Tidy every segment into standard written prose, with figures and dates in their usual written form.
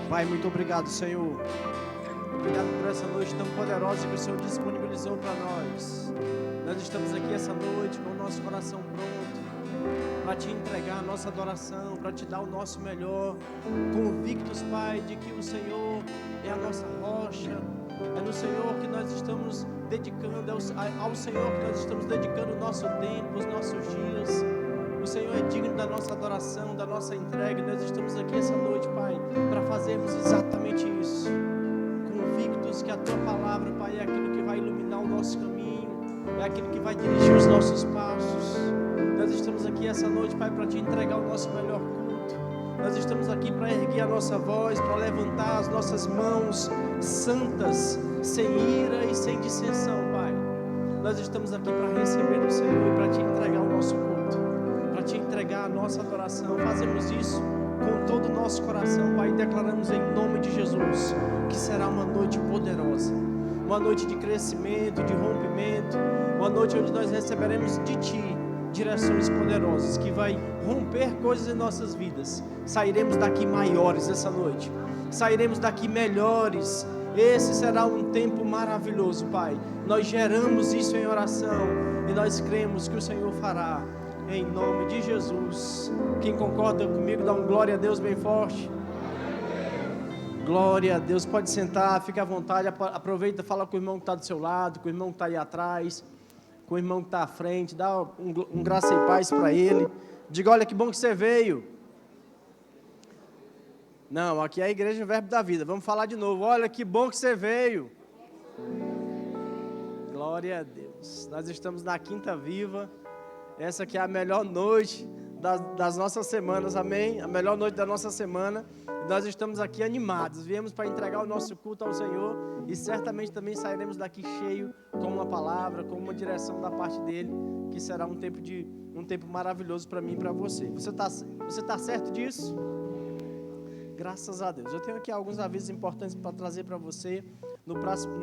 Pai, muito obrigado, Senhor. Obrigado por essa noite tão poderosa que o Senhor disponibilizou para nós. Nós estamos aqui essa noite com o nosso coração pronto para Te entregar a nossa adoração, para Te dar o nosso melhor, convictos, Pai, de que o Senhor é a nossa rocha, é no Senhor que nós estamos dedicando, ao Senhor que nós estamos dedicando o nosso tempo, os nossos dias. O Senhor é digno da nossa adoração, da nossa entrega. Nós estamos aqui essa noite, Pai, para fazermos exatamente isso. Convictos que a Tua palavra, Pai, é aquilo que vai iluminar o nosso caminho, é aquilo que vai dirigir os nossos passos. Nós estamos aqui essa noite, Pai, para Te entregar o nosso melhor culto. Nós estamos aqui para erguer a nossa voz, para levantar as nossas mãos santas, sem ira e sem dissensão, Pai. Nós estamos aqui para receber o Senhor e para Te entregar o nosso culto, para Te entregar a nossa adoração. Fazemos isso com todo o nosso coração, Pai, e declaramos em nome de Jesus que será uma noite poderosa, uma noite de crescimento, de rompimento, uma noite onde nós receberemos de Ti direções poderosas, que vai romper coisas em nossas vidas. Sairemos daqui maiores essa noite, sairemos daqui melhores. Esse será um tempo maravilhoso, Pai. Nós geramos isso em oração e nós cremos que o Senhor fará, em nome de Jesus. Quem concorda comigo, dá um glória a Deus bem forte. Glória a Deus. Pode sentar, fique à vontade. Aproveita, fala com o irmão que está do seu lado, com o irmão que está aí atrás, com o irmão que está à frente. Dá um graça e paz para ele. Diga: olha que bom que você veio. Não, aqui é a Igreja Verbo da Vida. Vamos falar de novo. Olha que bom que você veio. Glória a Deus. Nós estamos na Quinta Viva. Essa aqui é a melhor noite das nossas semanas, amém? A melhor noite da nossa semana. Nós estamos aqui animados. Viemos para entregar o nosso culto ao Senhor e certamente também sairemos daqui cheio com uma palavra, com uma direção da parte dele, que será um tempo maravilhoso para mim e para você. Você tá certo disso? Graças a Deus. Eu tenho aqui alguns avisos importantes para trazer para você. No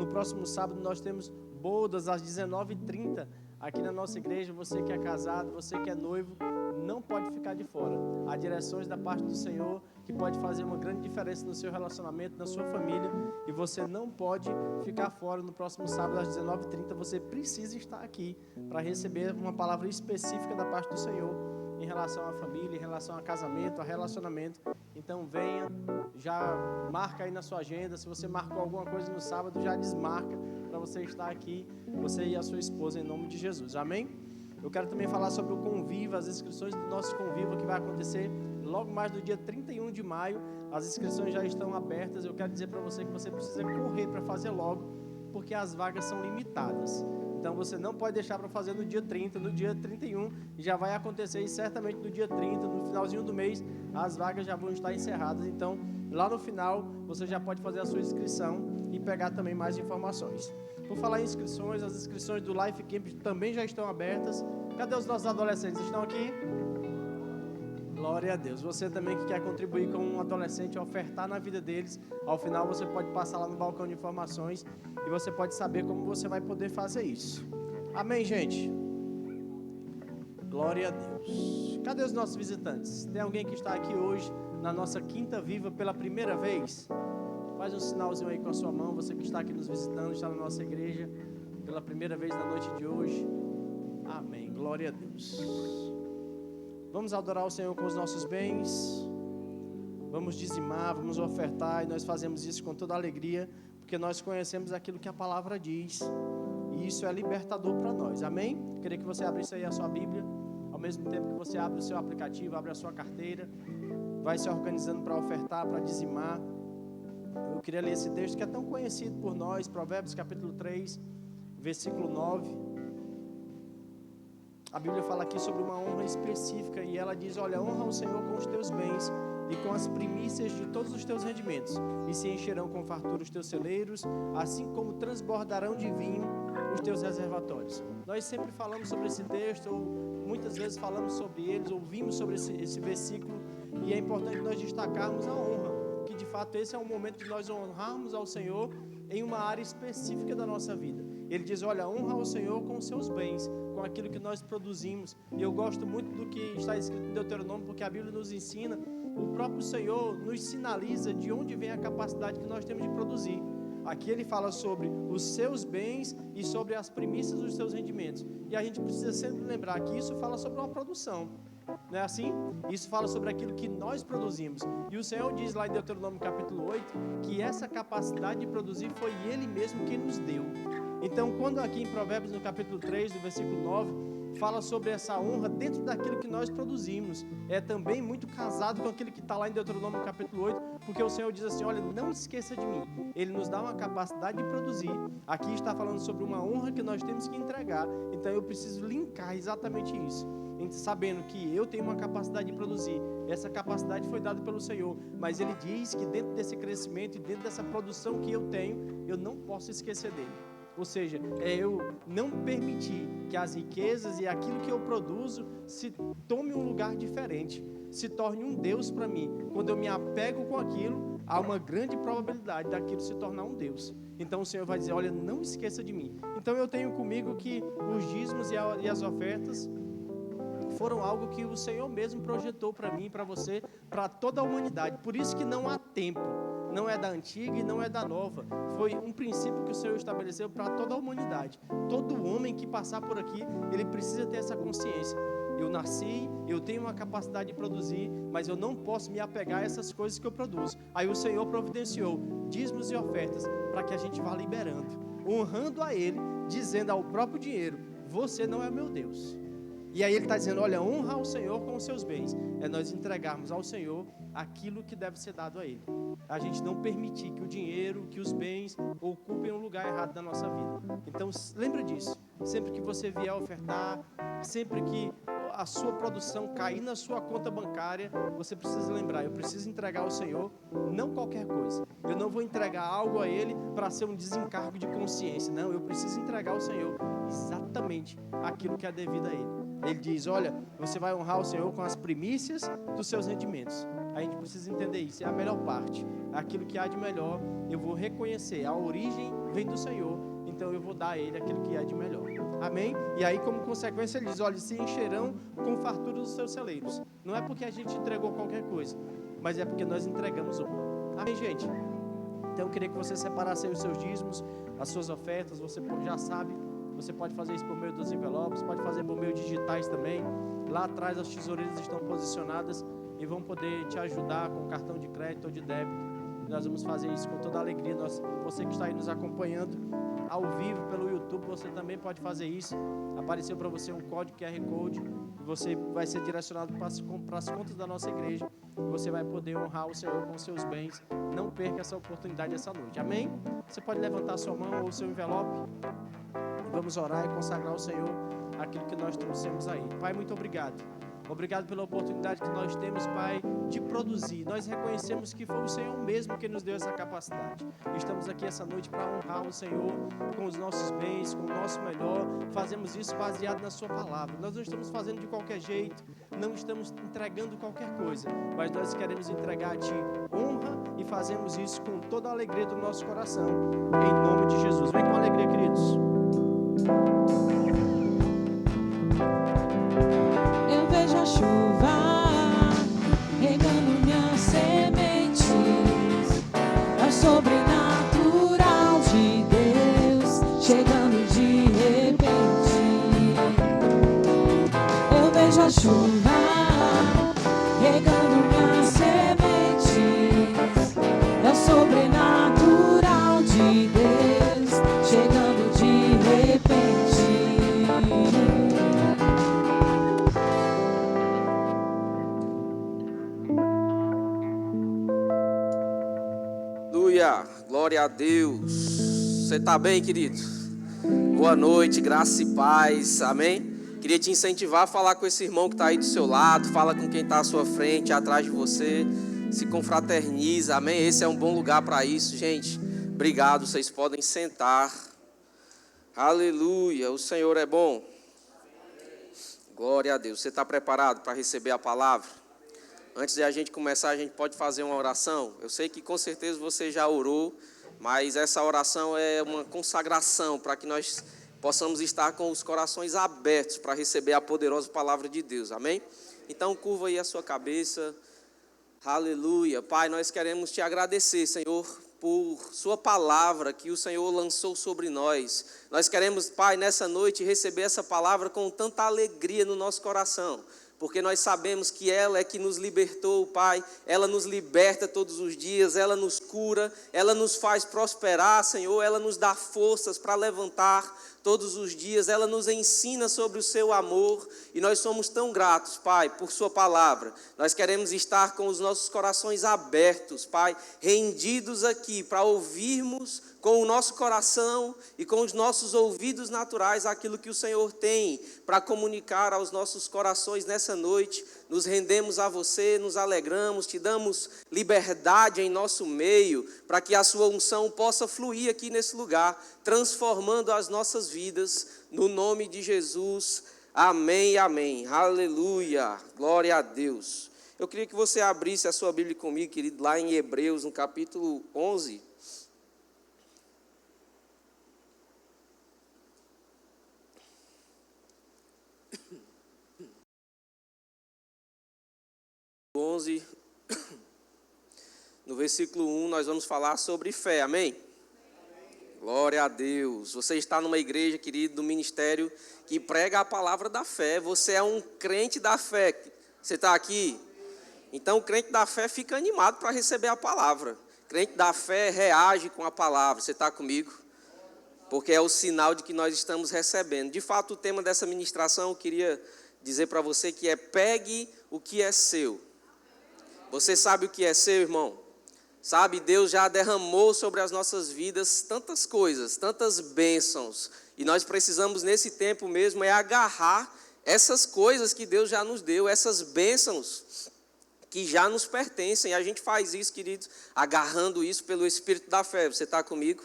próximo sábado nós temos bodas às 19h30 aqui na nossa igreja. Você que é casado, você que é noivo, não pode ficar de fora. Há direções da parte do Senhor que pode fazer uma grande diferença no seu relacionamento, na sua família, e você não pode ficar fora. No próximo sábado às 19h30 você precisa estar aqui para receber uma palavra específica da parte do Senhor em relação à família, em relação a casamento, a relacionamento. Então venha, já marca aí na sua agenda. Se você marcou alguma coisa no sábado, já desmarca para você estar aqui, você e a sua esposa, em nome de Jesus, amém? Eu quero também falar sobre o Conviva, as inscrições do nosso Conviva, que vai acontecer logo mais no dia 31 de maio. As inscrições já estão abertas. Eu quero dizer para você que você precisa correr para fazer logo, porque as vagas são limitadas. Então você não pode deixar para fazer no dia 30, no dia 31 já vai acontecer, e certamente no dia 30, no finalzinho do mês, as vagas já vão estar encerradas. Então lá no final você já pode fazer a sua inscrição e pegar também mais informações. Por falar em inscrições, as inscrições do Life Camp também já estão abertas. Cadê os nossos adolescentes? Estão aqui? Glória a Deus. Você também que quer contribuir com um adolescente, ofertar na vida deles, ao final você pode passar lá no balcão de informações e você pode saber como você vai poder fazer isso. Amém, gente? Glória a Deus. Cadê os nossos visitantes? Tem alguém que está aqui hoje na nossa Quinta Viva pela primeira vez? Faz um sinalzinho aí com a sua mão. Você que está aqui nos visitando, está na nossa igreja pela primeira vez na noite de hoje. Amém. Glória a Deus. Vamos adorar o Senhor com os nossos bens. Vamos dizimar, vamos ofertar. E nós fazemos isso com toda alegria, porque nós conhecemos aquilo que a palavra diz. E isso é libertador para nós. Amém? Queria que você abrisse aí a sua Bíblia. Ao mesmo tempo que você abre o seu aplicativo, abre a sua carteira, vai se organizando para ofertar, para dizimar. Eu queria ler esse texto que é tão conhecido por nós, Provérbios capítulo 3, versículo 9. A Bíblia fala aqui sobre uma honra específica e ela diz: olha, honra o Senhor com os teus bens e com as primícias de todos os teus rendimentos, e se encherão com fartura os teus celeiros, assim como transbordarão de vinho os teus reservatórios. Nós sempre falamos sobre esse texto, ou muitas vezes falamos sobre eles, ouvimos sobre esse versículo, e é importante nós destacarmos a honra, que de fato esse é um momento de nós honrarmos ao Senhor em uma área específica da nossa vida. Ele diz: olha, honra ao Senhor com os seus bens, com aquilo que nós produzimos. E eu gosto muito do que está escrito em Deuteronômio, porque a Bíblia nos ensina o próprio Senhor nos sinaliza de onde vem a capacidade que nós temos de produzir. Aqui ele fala sobre os seus bens e sobre as primícias dos seus rendimentos. E a gente precisa sempre lembrar que isso fala sobre uma produção. Não é assim? Isso fala sobre aquilo que nós produzimos. E o Senhor diz lá em Deuteronômio capítulo 8, que essa capacidade de produzir foi Ele mesmo quem nos deu. Então, quando aqui em Provérbios, no capítulo 3, do versículo 9, fala sobre essa honra dentro daquilo que nós produzimos, é também muito casado com aquilo que está lá em Deuteronômio capítulo 8, porque o Senhor diz assim, olha, não esqueça de mim. Ele nos dá uma capacidade de produzir. Aqui está falando sobre uma honra que nós temos que entregar. Então, eu preciso linkar exatamente isso, sabendo que eu tenho uma capacidade de produzir. Essa capacidade foi dada pelo Senhor, mas Ele diz que dentro desse crescimento e dentro dessa produção que eu tenho, eu não posso esquecer dele. Ou seja, é eu não permitir que as riquezas e aquilo que eu produzo se tome um lugar diferente, se torne um Deus para mim. Quando eu me apego com aquilo, há uma grande probabilidade daquilo se tornar um Deus. Então o Senhor vai dizer, olha, não esqueça de mim. Então eu tenho comigo que os dízimos e as ofertas foram algo que o Senhor mesmo projetou para mim, para você, para toda a humanidade. Por isso que não há tempo. Não é da antiga e não é da nova. Foi um princípio que o Senhor estabeleceu para toda a humanidade. Todo homem que passar por aqui, ele precisa ter essa consciência. Eu nasci, eu tenho uma capacidade de produzir, mas eu não posso me apegar a essas coisas que eu produzo. Aí o Senhor providenciou dízimos e ofertas para que a gente vá liberando, honrando a Ele, dizendo ao próprio dinheiro, você não é meu Deus. E aí ele está dizendo, olha, honra ao Senhor com os seus bens. É nós entregarmos ao Senhor aquilo que deve ser dado a Ele. A gente não permitir que o dinheiro, que os bens ocupem um lugar errado da nossa vida. Então, lembra disso. Sempre que você vier ofertar, sempre que a sua produção cair na sua conta bancária, você precisa lembrar, eu preciso entregar ao Senhor, não qualquer coisa. Eu não vou entregar algo a Ele para ser um desencargo de consciência. Não, eu preciso entregar ao Senhor exatamente aquilo que é devido a Ele. Ele diz, olha, você vai honrar o Senhor com as primícias dos seus rendimentos. A gente precisa entender isso, é a melhor parte. Aquilo que há de melhor, eu vou reconhecer. A origem vem do Senhor, então eu vou dar a Ele aquilo que há de melhor. Amém? E aí, como consequência, ele diz, olha, se encherão com fartura dos seus celeiros. Não é porque a gente entregou qualquer coisa, mas é porque nós entregamos honra. Amém, gente? Então eu queria que você separasse aí os seus dízimos, as suas ofertas, você já sabe. Você pode fazer isso por meio dos envelopes, pode fazer por meio digitais também. Lá atrás as tesoureiras estão posicionadas e vão poder te ajudar com cartão de crédito ou de débito. Nós vamos fazer isso com toda a alegria. Você que está aí nos acompanhando ao vivo pelo YouTube, você também pode fazer isso. Apareceu para você um código QR Code e você vai ser direcionado para as contas da nossa igreja. E você vai poder honrar o Senhor com os seus bens. Não perca essa oportunidade essa noite. Amém? Você pode levantar sua mão ou o seu envelope. Vamos orar e consagrar ao Senhor aquilo que nós trouxemos aí. Pai, muito obrigado. Obrigado pela oportunidade que nós temos, Pai, de produzir. Nós reconhecemos que foi o Senhor mesmo que nos deu essa capacidade. Estamos aqui essa noite para honrar o Senhor com os nossos bens, com o nosso melhor. Fazemos isso baseado na Sua palavra. Nós não estamos fazendo de qualquer jeito, não estamos entregando qualquer coisa, mas nós queremos entregar a Ti honra e fazemos isso com toda a alegria do nosso coração. Em nome de Jesus. Vem com alegria, queridos. Eu vejo a chuva regando minhas sementes, é o sobrenatural de Deus chegando de repente. Eu vejo a chuva regando minhas sementes, é o sobrenatural de Deus chegando de repente. Glória a Deus. Você está bem, querido? Boa noite, graça e paz, amém? Queria te incentivar a falar com esse irmão que está aí do seu lado, fala com quem está à sua frente, atrás de você, se confraterniza, amém? Esse é um bom lugar para isso, gente. Obrigado, vocês podem sentar. Aleluia, o Senhor é bom. Glória a Deus. Você está preparado para receber a palavra? Antes de a gente começar, a gente pode fazer uma oração. Eu sei que com certeza você já orou, mas essa oração é uma consagração para que nós possamos estar com os corações abertos para receber a poderosa palavra de Deus, amém? Então curva aí a sua cabeça, Aleluia. Pai, nós queremos te agradecer, Senhor, por sua palavra que o Senhor lançou sobre nós. Nós queremos, Pai, nessa noite receber essa palavra com tanta alegria no nosso coração, porque nós sabemos que ela é que nos libertou, Pai. Ela nos liberta todos os dias, ela nos cura, ela nos faz prosperar, Senhor. Ela nos dá forças para levantar todos os dias, ela nos ensina sobre o seu amor, e nós somos tão gratos, Pai, por sua palavra. Nós queremos estar com os nossos corações abertos, Pai, rendidos aqui para ouvirmos com o nosso coração e com os nossos ouvidos naturais aquilo que o Senhor tem para comunicar aos nossos corações nessa noite. Nos rendemos a você, nos alegramos, te damos liberdade em nosso meio, para que a sua unção possa fluir aqui nesse lugar, transformando as nossas vidas, no nome de Jesus. Amém, amém. Aleluia. Glória a Deus. Eu queria que você abrisse a sua Bíblia comigo, querido, lá em Hebreus, no capítulo 11. No versículo 1, nós vamos falar sobre fé, amém? Glória a Deus. Você está numa igreja, querido, do ministério que prega a palavra da fé. Você é um crente da fé. Você está aqui? Então, o crente da fé fica animado para receber a palavra. Crente da fé reage com a palavra. Você está comigo? Porque é o sinal de que nós estamos recebendo. De fato, o tema dessa ministração, eu queria dizer para você que é: pegue o que é seu. Você sabe o que é seu, irmão? Sabe, Deus já derramou sobre as nossas vidas tantas coisas, tantas bênçãos. E nós precisamos, nesse tempo mesmo, agarrar essas coisas que Deus já nos deu, essas bênçãos que já nos pertencem. E a gente faz isso, queridos, agarrando isso pelo Espírito da fé. Você está comigo?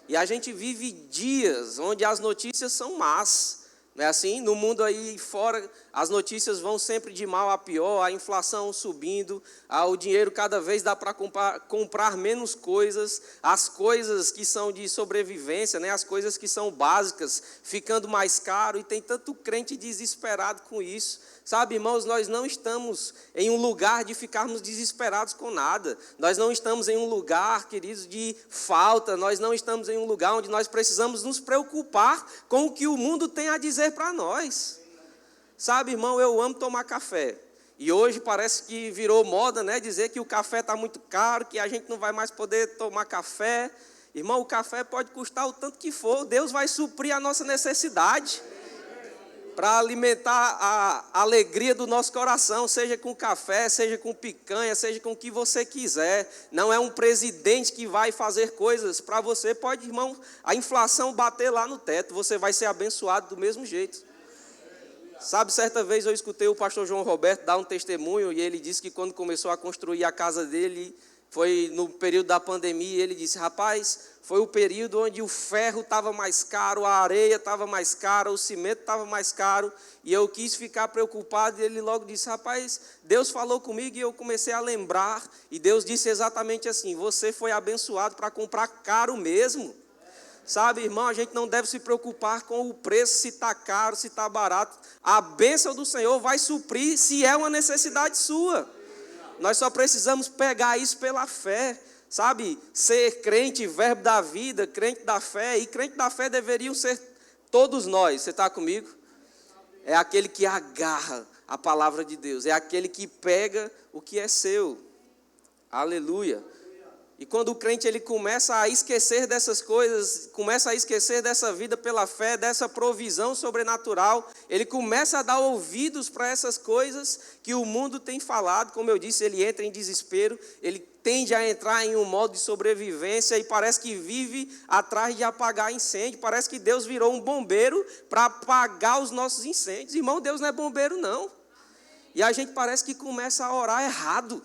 E a gente vive dias onde as notícias são más. Não é assim? No mundo aí fora, as notícias vão sempre de mal a pior, a inflação subindo, o dinheiro cada vez dá para comprar menos coisas, as coisas que são de sobrevivência, né? As coisas que são básicas, ficando mais caro, e tem tanto crente desesperado com isso. Sabe, irmãos, nós não estamos em um lugar de ficarmos desesperados com nada. Nós não estamos em um lugar, queridos, de falta. Nós não estamos em um lugar onde nós precisamos nos preocupar com o que o mundo tem a dizer para nós. Sabe, irmão, eu amo tomar café. E hoje parece que virou moda, né, dizer que o café está muito caro, que a gente não vai mais poder tomar café. Irmão, o café pode custar o tanto que for. Deus vai suprir a nossa necessidade para alimentar a alegria do nosso coração, seja com café, seja com picanha, seja com o que você quiser. Não é um presidente que vai fazer coisas para você. Pode, irmão, a inflação bater lá no teto, você vai ser abençoado do mesmo jeito. Sabe, certa vez eu escutei o pastor João Roberto dar um testemunho, e ele disse que quando começou a construir a casa dele, foi no período da pandemia, e ele disse: rapaz, foi o período onde o ferro estava mais caro, a areia estava mais cara, o cimento estava mais caro, e eu quis ficar preocupado, e ele logo disse: rapaz, Deus falou comigo, e eu comecei a lembrar, e Deus disse exatamente assim: você foi abençoado para comprar caro mesmo. Sabe, irmão, a gente não deve se preocupar com o preço, se está caro, se está barato. A bênção do Senhor vai suprir se é uma necessidade sua. Nós só precisamos pegar isso pela fé, sabe? Ser crente, verbo da vida, crente da fé. E crente da fé deveriam ser todos nós. Você está comigo? É aquele que agarra a palavra de Deus. É aquele que pega o que é seu. Aleluia. E quando o crente ele começa a esquecer dessas coisas, começa a esquecer dessa vida pela fé, dessa provisão sobrenatural, ele começa a dar ouvidos para essas coisas que o mundo tem falado. Como eu disse, ele entra em desespero, ele tende a entrar em um modo de sobrevivência e parece que vive atrás de apagar incêndio. Parece que Deus virou um bombeiro para apagar os nossos incêndios. Irmão, Deus não é bombeiro, não. E a gente parece que começa a orar errado.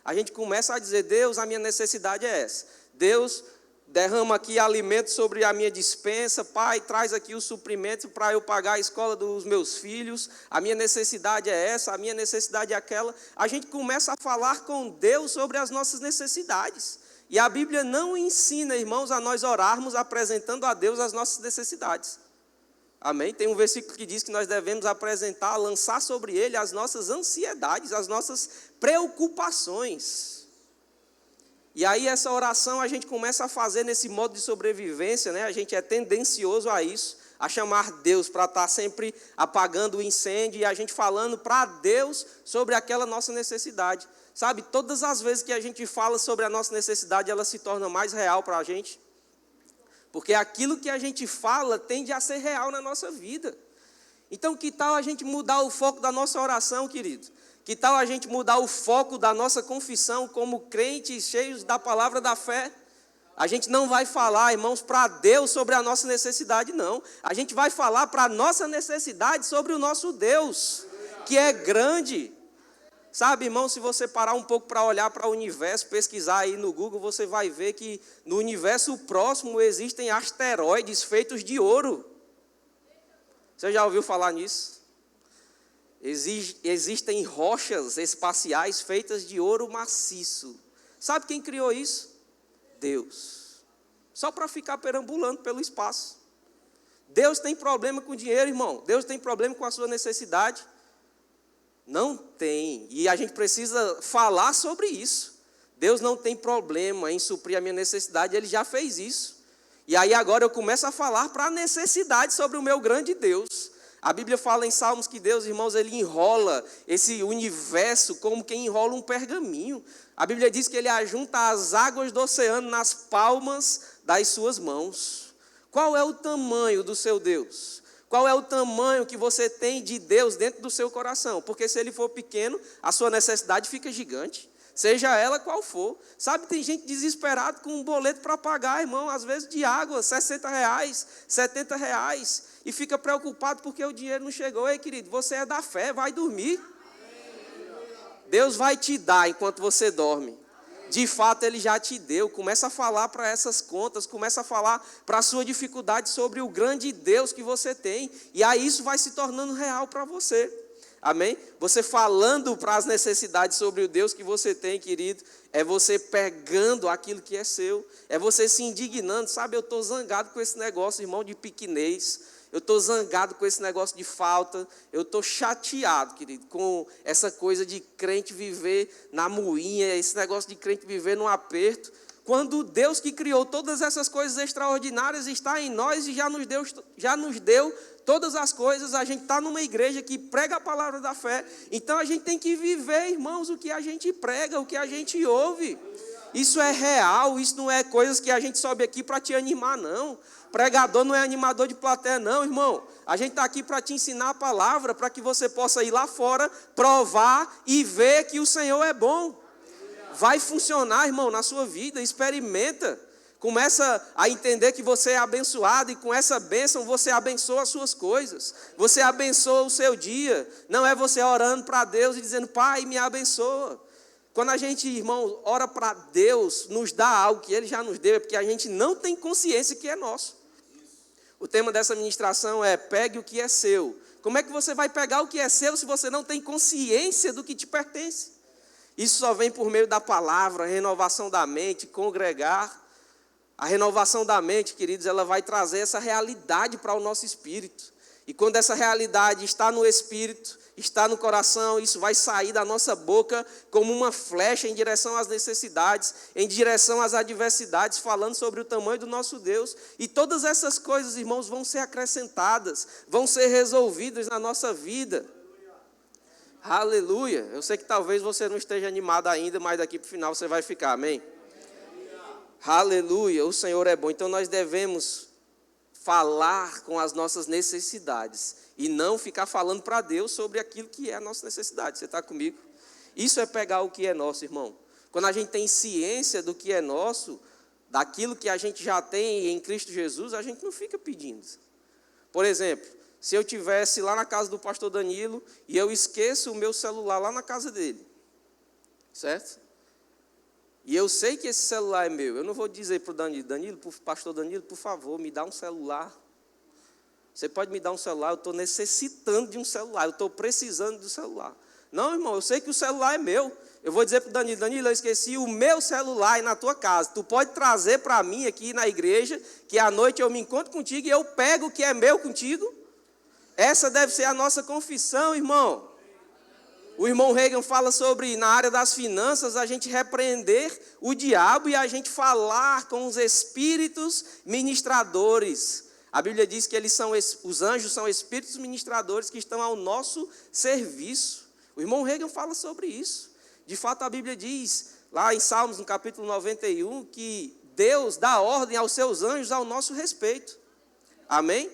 A gente começa a dizer: Deus, a minha necessidade é essa. Deus, derrama aqui alimento sobre a minha despensa. Pai, traz aqui o suprimento para eu pagar a escola dos meus filhos. A minha necessidade é essa, a minha necessidade é aquela. A gente começa a falar com Deus sobre as nossas necessidades. E a Bíblia não ensina, irmãos, a nós orarmos apresentando a Deus as nossas necessidades. Amém? Tem um versículo que diz que nós devemos apresentar, lançar sobre ele as nossas ansiedades, as nossas preocupações. E aí essa oração a gente começa a fazer nesse modo de sobrevivência, né? A gente é tendencioso a isso, a chamar Deus para estar sempre apagando o incêndio e a gente falando para Deus sobre aquela nossa necessidade. Sabe, todas as vezes que a gente fala sobre a nossa necessidade, ela se torna mais real para a gente. Porque aquilo que a gente fala tende a ser real na nossa vida. Então, que tal a gente mudar o foco da nossa oração, querido? Que tal a gente mudar o foco da nossa confissão como crentes cheios da palavra da fé? A gente não vai falar, irmãos, para Deus sobre a nossa necessidade, não. A gente vai falar para a nossa necessidade sobre o nosso Deus, que é grande. Sabe, irmão, se você parar um pouco para olhar para o universo, pesquisar aí no Google, você vai ver que no universo próximo existem asteroides feitos de ouro. Você já ouviu falar nisso? Existem rochas espaciais feitas de ouro maciço. Sabe quem criou isso? Deus. Só para ficar perambulando pelo espaço. Deus tem problema com dinheiro, irmão. Deus tem problema com a sua necessidade. Não tem, e a gente precisa falar sobre isso. Deus não tem problema em suprir a minha necessidade, Ele já fez isso. E aí agora eu começo a falar para a necessidade sobre o meu grande Deus. A Bíblia fala em Salmos que Deus, irmãos, Ele enrola esse universo como quem enrola um pergaminho. A Bíblia diz que Ele ajunta as águas do oceano nas palmas das suas mãos. Qual é o tamanho do seu Deus? Qual é o tamanho que você tem de Deus dentro do seu coração? Porque se ele for pequeno, a sua necessidade fica gigante. Seja ela qual for. Sabe, tem gente desesperada com um boleto para pagar, irmão, às vezes de água, R$60, R$70. E fica preocupado porque o dinheiro não chegou. Ei, querido, você é da fé, vai dormir. Deus vai te dar enquanto você dorme. De fato, Ele já te deu. Começa a falar para essas contas, começa a falar para a sua dificuldade sobre o grande Deus que você tem. E aí isso vai se tornando real para você. Amém? Você falando para as necessidades sobre o Deus que você tem, querido, é você pegando aquilo que é seu. É você se indignando. Sabe, eu estou zangado com esse negócio, irmão, de pequenez. Eu estou zangado com esse negócio de falta. Eu estou chateado, querido, com essa coisa de crente viver na moinha, esse negócio de crente viver no aperto. Quando Deus que criou todas essas coisas extraordinárias está em nós e já nos deu todas as coisas. A gente está numa igreja que prega a palavra da fé. Então a gente tem que viver, irmãos, o que a gente prega, o que a gente ouve. Isso é real, isso não é coisas que a gente sobe aqui para te animar, não. Pregador não é animador de plateia, não, irmão. A gente está aqui para te ensinar a palavra, para que você possa ir lá fora, provar e ver que o Senhor é bom. Vai funcionar, irmão, na sua vida, experimenta. Começa a entender que você é abençoado e com essa bênção você abençoa as suas coisas. Você abençoa o seu dia. Não é você orando para Deus e dizendo, Pai, me abençoa. Quando a gente, irmão, ora para Deus, nos dá algo que Ele já nos deu, é porque a gente não tem consciência que é nosso. O tema dessa ministração é, pegue o que é seu. Como é que você vai pegar o que é seu se você não tem consciência do que te pertence? Isso só vem por meio da palavra, renovação da mente, congregar. A renovação da mente, queridos, ela vai trazer essa realidade para o nosso espírito. E quando essa realidade está no espírito, está no coração, isso vai sair da nossa boca como uma flecha em direção às necessidades, em direção às adversidades, falando sobre o tamanho do nosso Deus. E todas essas coisas, irmãos, vão ser acrescentadas, vão ser resolvidas na nossa vida. Aleluia. Eu sei que talvez você não esteja animado ainda, mas daqui para o final você vai ficar, amém? Aleluia. O Senhor é bom. Então nós devemos falar com as nossas necessidades e não ficar falando para Deus sobre aquilo que é a nossa necessidade. Você está comigo? Isso é pegar o que é nosso, irmão. Quando a gente tem ciência do que é nosso, daquilo que a gente já tem em Cristo Jesus, a gente não fica pedindo. Por exemplo, se eu estivesse lá na casa do pastor Danilo e eu esqueço o meu celular lá na casa dele, certo? E eu sei que esse celular é meu. Eu não vou dizer para o Danilo, para o pastor Danilo, por favor, me dá um celular. Você pode me dar um celular, eu estou necessitando de um celular, eu estou precisando do celular. Não, irmão, eu sei que o celular é meu. Eu vou dizer para o Danilo, eu esqueci o meu celular aí na tua casa. Tu pode trazer para mim aqui na igreja, que à noite eu me encontro contigo e eu pego o que é meu contigo. Essa deve ser a nossa confissão, irmão. O irmão Reagan fala sobre, na área das finanças, a gente repreender o diabo e a gente falar com os espíritos ministradores. A Bíblia diz que os anjos são espíritos ministradores que estão ao nosso serviço. O irmão Reagan fala sobre isso. De fato, a Bíblia diz, lá em Salmos, no capítulo 91, que Deus dá ordem aos seus anjos ao nosso respeito. Amém?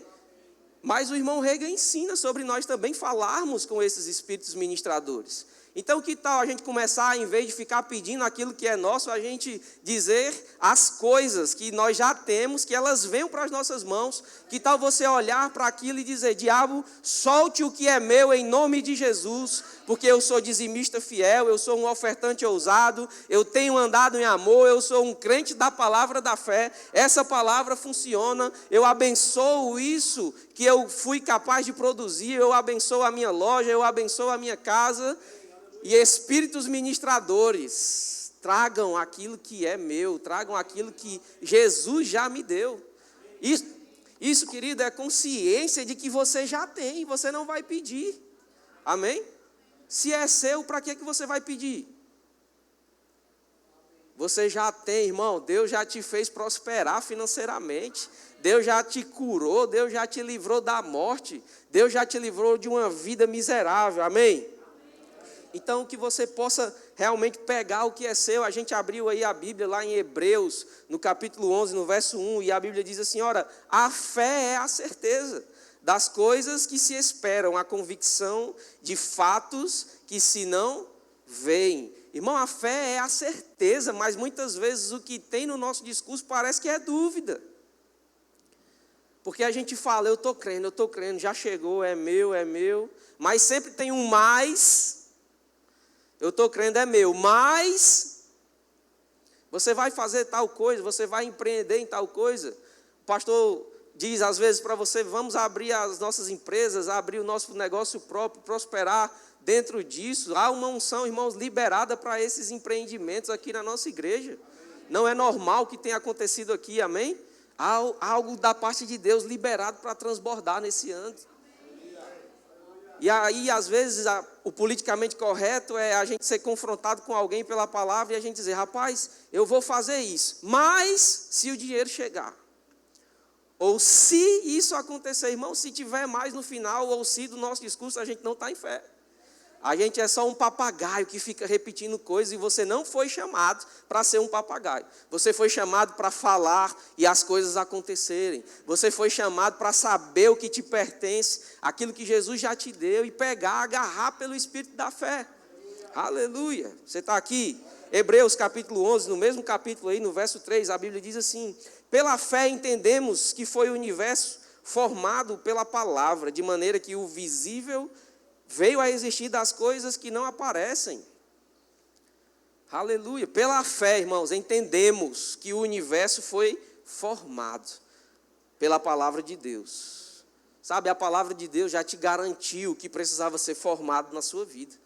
Mas o irmão Reagan ensina sobre nós também falarmos com esses espíritos ministradores. Então, que tal a gente começar, em vez de ficar pedindo aquilo que é nosso, a gente dizer as coisas que nós já temos, que elas venham para as nossas mãos. Que tal você olhar para aquilo e dizer, diabo, solte o que é meu em nome de Jesus, porque eu sou dizimista fiel, eu sou um ofertante ousado, eu tenho andado em amor, eu sou um crente da palavra da fé, essa palavra funciona, eu abençoo isso que eu fui capaz de produzir, eu abençoo a minha loja, eu abençoo a minha casa. E espíritos ministradores, tragam aquilo que é meu, tragam aquilo que Jesus já me deu. Isso, querido, é consciência de que você já tem, você não vai pedir. Amém? Se é seu, para que você vai pedir? Você já tem, irmão, Deus já te fez prosperar financeiramente, Deus já te curou, Deus já te livrou da morte, Deus já te livrou de uma vida miserável. Amém? Então, que você possa realmente pegar o que é seu. A gente abriu aí a Bíblia lá em Hebreus, no capítulo 11, no verso 1, e a Bíblia diz assim, ora, a fé é a certeza das coisas que se esperam, a convicção de fatos que se não veem. Irmão, a fé é a certeza, mas muitas vezes o que tem no nosso discurso parece que é dúvida. Porque a gente fala, eu estou crendo, já chegou, é meu, mas sempre tem um mais. Eu estou crendo, é meu, mas você vai fazer tal coisa, você vai empreender em tal coisa. O pastor diz às vezes para você, vamos abrir as nossas empresas, abrir o nosso negócio próprio, prosperar dentro disso. Há uma unção, irmãos, liberada para esses empreendimentos aqui na nossa igreja. Não é normal que tenha acontecido aqui, amém? Há algo da parte de Deus liberado para transbordar nesse ano. E aí, às vezes, o politicamente correto é a gente ser confrontado com alguém pela palavra e a gente dizer, rapaz, eu vou fazer isso, mas se o dinheiro chegar. Ou se isso acontecer, irmão, se tiver mais no final, ou se do nosso discurso a gente não está em fé. A gente é só um papagaio que fica repetindo coisas e você não foi chamado para ser um papagaio. Você foi chamado para falar e as coisas acontecerem. Você foi chamado para saber o que te pertence, aquilo que Jesus já te deu e pegar, agarrar pelo Espírito da fé. Aleluia. Você está aqui? Hebreus capítulo 11, no mesmo capítulo aí, no verso 3, a Bíblia diz assim, pela fé entendemos que foi o universo formado pela palavra, de maneira que o visível veio a existir das coisas que não aparecem. Aleluia. Pela fé, irmãos, entendemos que o universo foi formado pela palavra de Deus. Sabe, a palavra de Deus já te garantiu que precisava ser formado na sua vida.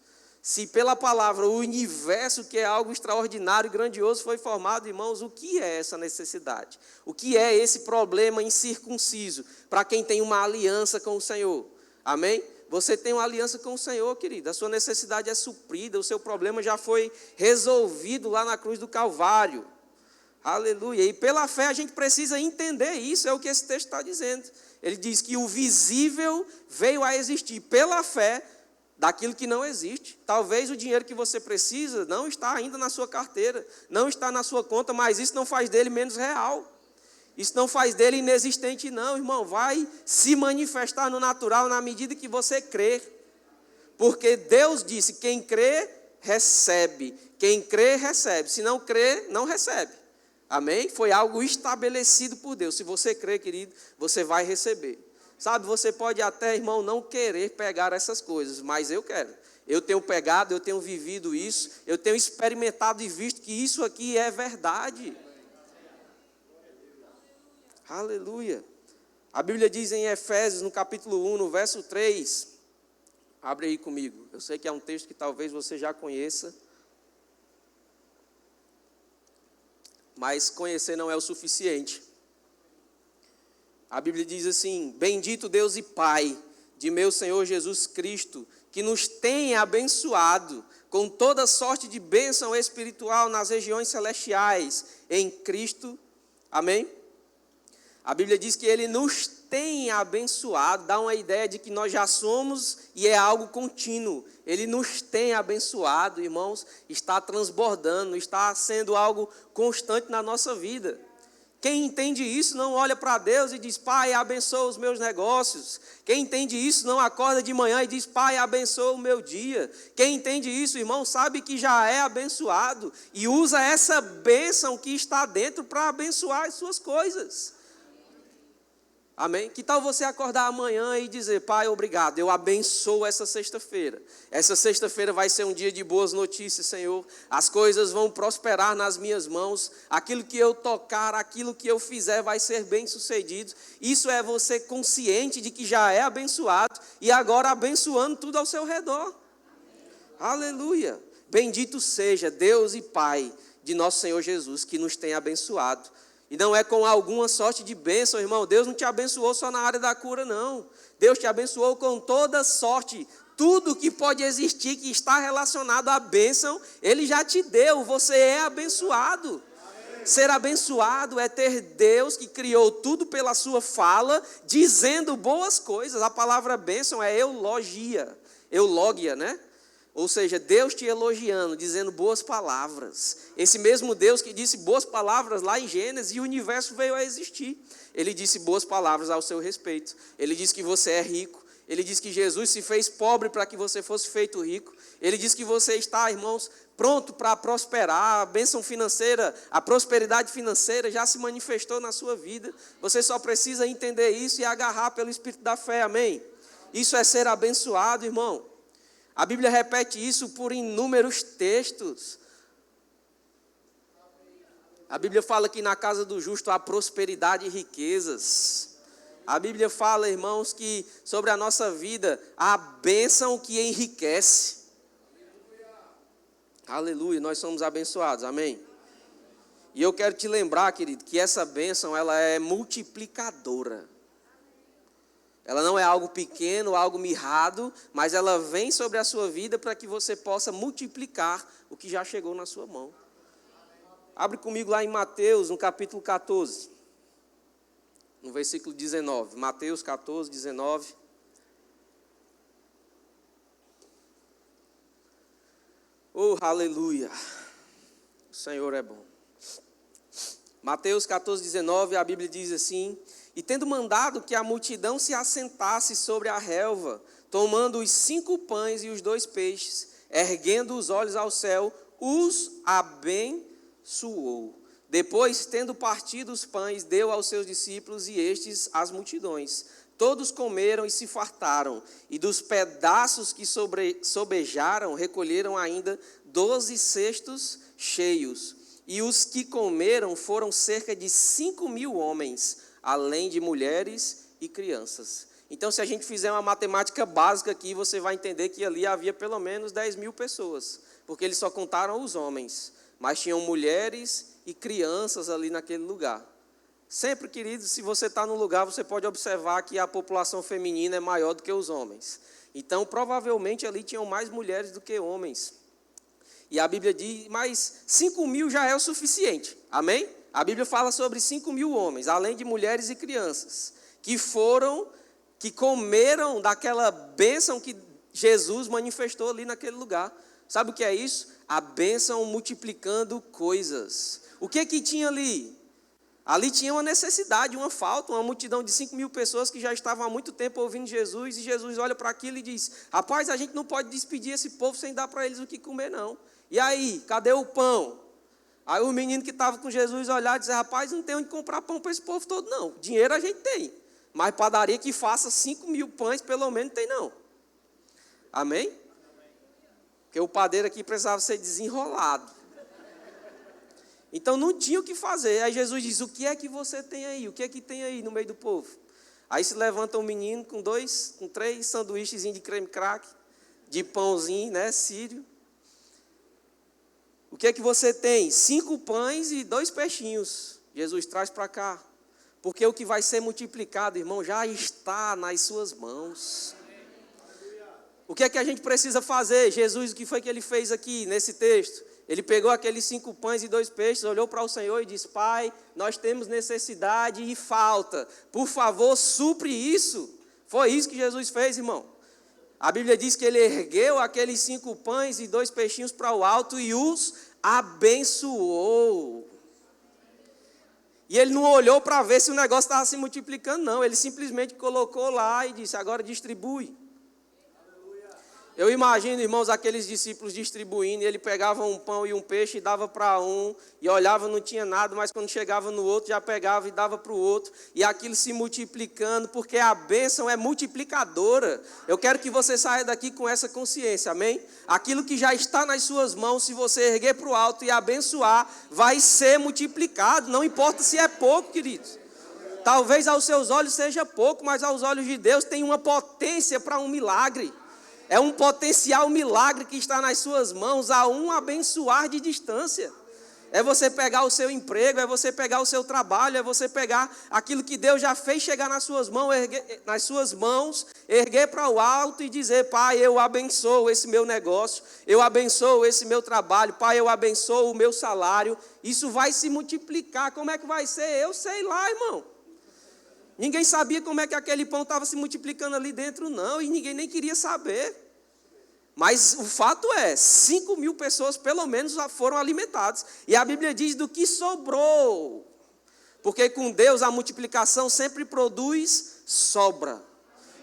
Se pela palavra o universo, que é algo extraordinário e grandioso, foi formado, irmãos, o que é essa necessidade? O que é esse problema incircunciso para quem tem uma aliança com o Senhor? Amém? Você tem uma aliança com o Senhor, querido. A sua necessidade é suprida, o seu problema já foi resolvido lá na cruz do Calvário. Aleluia. E pela fé a gente precisa entender isso, é o que esse texto está dizendo. Ele diz que o visível veio a existir pela fé daquilo que não existe. Talvez o dinheiro que você precisa não está ainda na sua carteira, não está na sua conta, mas isso não faz dele menos real. Isso não faz dele inexistente, não, irmão. Vai se manifestar no natural na medida que você crê. Porque Deus disse, quem crê, recebe. Quem crê, recebe. Se não crê, não recebe. Amém? Foi algo estabelecido por Deus. Se você crê, querido, você vai receber. Sabe, você pode até, irmão, não querer pegar essas coisas, mas eu quero. Eu tenho pegado, eu tenho vivido isso, eu tenho experimentado e visto que isso aqui é verdade. Aleluia. A Bíblia diz em Efésios, no capítulo 1, no verso 3. Abre aí comigo. Eu sei que é um texto que talvez você já conheça. Mas conhecer não é o suficiente. A Bíblia diz assim, bendito Deus e Pai de meu Senhor Jesus Cristo, que nos tem abençoado com toda sorte de bênção espiritual nas regiões celestiais em Cristo. Amém? A Bíblia diz que Ele nos tem abençoado, dá uma ideia de que nós já somos e é algo contínuo. Ele nos tem abençoado, irmãos, está transbordando, está sendo algo constante na nossa vida. Quem entende isso não olha para Deus e diz: Pai, abençoa os meus negócios. Quem entende isso não acorda de manhã e diz: Pai, abençoa o meu dia. Quem entende isso, irmão, sabe que já é abençoado e usa essa bênção que está dentro para abençoar as suas coisas. Amém? Que tal você acordar amanhã e dizer: Pai, obrigado, eu abençoo essa sexta-feira. Essa sexta-feira vai ser um dia de boas notícias, Senhor. As coisas vão prosperar nas minhas mãos. Aquilo que eu tocar, aquilo que eu fizer vai ser bem sucedido. Isso é você consciente de que já é abençoado e agora abençoando tudo ao seu redor. Aleluia! Bendito seja Deus e Pai de nosso Senhor Jesus, que nos tem abençoado. E não é com alguma sorte de bênção, irmão. Deus não te abençoou só na área da cura, não. Deus te abençoou com toda sorte. Tudo que pode existir, que está relacionado à bênção, Ele já te deu. Você é abençoado. Ser abençoado é ter Deus que criou tudo pela sua fala, dizendo boas coisas. A palavra bênção é eulogia, né? Ou seja, Deus te elogiando, dizendo boas palavras. Esse mesmo Deus que disse boas palavras lá em Gênesis, e o universo veio a existir. Ele disse boas palavras ao seu respeito. Ele disse que você é rico. Ele disse que Jesus se fez pobre para que você fosse feito rico. Ele disse que você está, irmãos, pronto para prosperar. A bênção financeira, a prosperidade financeira já se manifestou na sua vida. Você só precisa entender isso e agarrar pelo Espírito da fé, amém? Isso é ser abençoado, irmão. A Bíblia repete isso por inúmeros textos. A Bíblia fala que na casa do justo há prosperidade e riquezas. A Bíblia fala, irmãos, que sobre a nossa vida há bênção que enriquece. Aleluia, nós somos abençoados, amém? E eu quero te lembrar, querido, que essa bênção ela é multiplicadora. Ela não é algo pequeno, algo mirrado, mas ela vem sobre a sua vida para que você possa multiplicar o que já chegou na sua mão. Abre comigo lá em Mateus, no capítulo 14, no versículo 19. Mateus 14, 19. Oh, aleluia! O Senhor é bom. Mateus 14, 19, a Bíblia diz assim: E tendo mandado que a multidão se assentasse sobre a relva, tomando os 5 pães e os 2 peixes, erguendo os olhos ao céu, os abençoou. Depois, tendo partido os pães, deu aos seus discípulos e estes às multidões. Todos comeram e se fartaram, e dos pedaços que sobejaram, recolheram ainda 12 cestos cheios. E os que comeram foram cerca de 5.000 homens, além de mulheres e crianças. Então, se a gente fizer uma matemática básica aqui, você vai entender que ali havia pelo menos 10.000 pessoas, porque eles só contaram os homens, mas tinham mulheres e crianças ali naquele lugar. Sempre, queridos, se você está num lugar, você pode observar que a população feminina é maior do que os homens. Então, provavelmente ali tinham mais mulheres do que homens. E a Bíblia diz, mas 5.000 já é o suficiente, amém? A Bíblia fala sobre 5.000 homens, além de mulheres e crianças, que comeram daquela bênção que Jesus manifestou ali naquele lugar. Sabe o que é isso? A bênção multiplicando coisas. O que tinha ali? Ali tinha uma necessidade, uma falta, uma multidão de 5.000 pessoas que já estavam há muito tempo ouvindo Jesus, e Jesus olha para aquilo e diz: rapaz, a gente não pode despedir esse povo sem dar para eles o que comer, não. E aí, cadê o pão? Aí o menino que estava com Jesus olhar e dizer: rapaz, não tem onde comprar pão para esse povo todo, não. Dinheiro a gente tem, mas padaria que faça 5.000 pães, pelo menos, tem não. Amém? Porque o padeiro aqui precisava ser desenrolado. Então não tinha o que fazer. Aí Jesus diz: o que é que você tem aí? O que é que tem aí no meio do povo? Aí se levanta um menino com 3 sanduíches de creme crack, de pãozinho, né, sírio. O que é que você tem? 5 pães e 2 peixinhos. Jesus, traz para cá. Porque o que vai ser multiplicado, irmão, já está nas suas mãos. O que é que a gente precisa fazer? Jesus, o que foi que ele fez aqui nesse texto? Ele pegou aqueles 5 pães e 2 peixes, olhou para o Senhor e disse: Pai, nós temos necessidade e falta. Por favor, supre isso. Foi isso que Jesus fez, irmão. A Bíblia diz que ele ergueu aqueles 5 pães e 2 peixinhos para o alto e os abençoou. E ele não olhou para ver se o negócio estava se multiplicando, não. Ele simplesmente colocou lá e disse: agora distribui. Eu imagino, irmãos, aqueles discípulos distribuindo, e ele pegava um pão e um peixe e dava para um, e olhava, não tinha nada, mas quando chegava no outro, já pegava e dava para o outro, e aquilo se multiplicando, porque a bênção é multiplicadora. Eu quero que você saia daqui com essa consciência, amém? Aquilo que já está nas suas mãos, se você erguer para o alto e abençoar, vai ser multiplicado, não importa se é pouco, queridos. Talvez aos seus olhos seja pouco, mas aos olhos de Deus tem uma potência para um milagre. É um potencial milagre que está nas suas mãos, a um abençoar de distância. É você pegar o seu emprego, é você pegar o seu trabalho, é você pegar aquilo que Deus já fez chegar nas suas mãos, erguer para o alto e dizer: Pai, eu abençoo esse meu negócio, eu abençoo esse meu trabalho, Pai, eu abençoo o meu salário. Isso vai se multiplicar. Como é que vai ser? Eu sei lá, irmão. Ninguém sabia como é que aquele pão estava se multiplicando ali dentro, não, e ninguém nem queria saber. Mas o fato é, 5.000 pessoas pelo menos já foram alimentadas. E a Bíblia diz do que sobrou. Porque com Deus a multiplicação sempre produz sobra.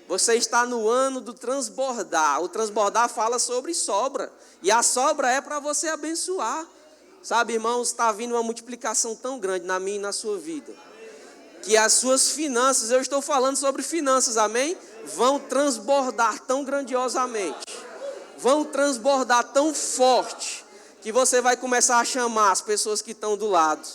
Você está no ano do transbordar. O transbordar fala sobre sobra. E a sobra é para você abençoar. Sabe, irmãos, está vindo uma multiplicação tão grande na minha e na sua vida, que as suas finanças, eu estou falando sobre finanças, amém? Vão transbordar tão grandiosamente, vão transbordar tão forte, que você vai começar a chamar as pessoas que estão do lado.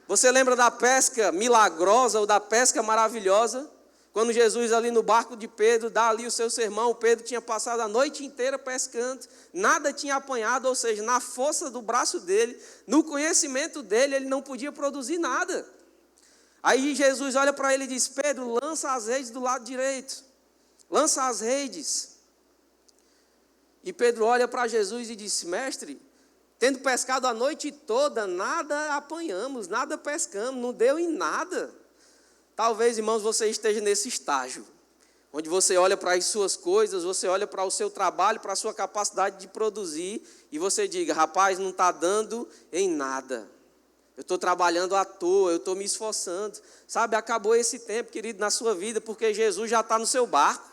Você lembra da pesca milagrosa ou da pesca maravilhosa? Quando Jesus ali no barco de Pedro dá ali o seu sermão, Pedro tinha passado a noite inteira pescando, nada tinha apanhado, ou seja, na força do braço dele, no conhecimento dele, ele não podia produzir nada. Aí Jesus olha para ele e diz: Pedro, lança as redes do lado direito. Lança as redes. E Pedro olha para Jesus e diz: Mestre, tendo pescado a noite toda, nada apanhamos, nada pescamos, não deu em nada. Talvez, irmãos, você esteja nesse estágio, onde você olha para as suas coisas, você olha para o seu trabalho, para a sua capacidade de produzir, e você diga: rapaz, não está dando em nada. Eu estou trabalhando à toa, eu estou me esforçando. Sabe, acabou esse tempo, querido, na sua vida, porque Jesus já está no seu barco.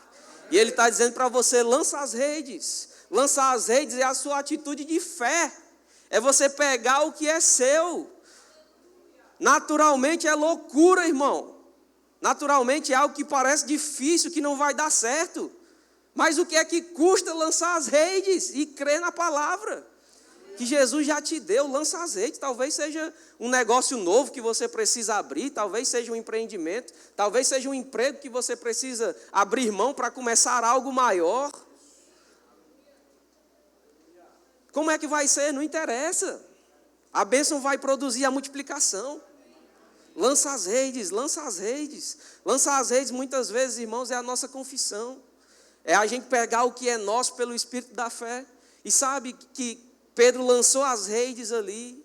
E Ele está dizendo para você: lança as redes. Lançar as redes é a sua atitude de fé. É você pegar o que é seu. Naturalmente é loucura, irmão. Naturalmente é algo que parece difícil, que não vai dar certo. Mas o que é que custa lançar as redes e crer na palavra que Jesus já te deu? Lança as redes. Talvez seja um negócio novo que você precisa abrir, talvez seja um empreendimento, talvez seja um emprego que você precisa abrir mão para começar algo maior. Como é que vai ser? Não interessa. A bênção vai produzir a multiplicação. Lança as redes, lança as redes. Lança as redes, muitas vezes, irmãos, é a nossa confissão. É a gente pegar o que é nosso pelo Espírito da fé. E sabe que Pedro lançou as redes ali.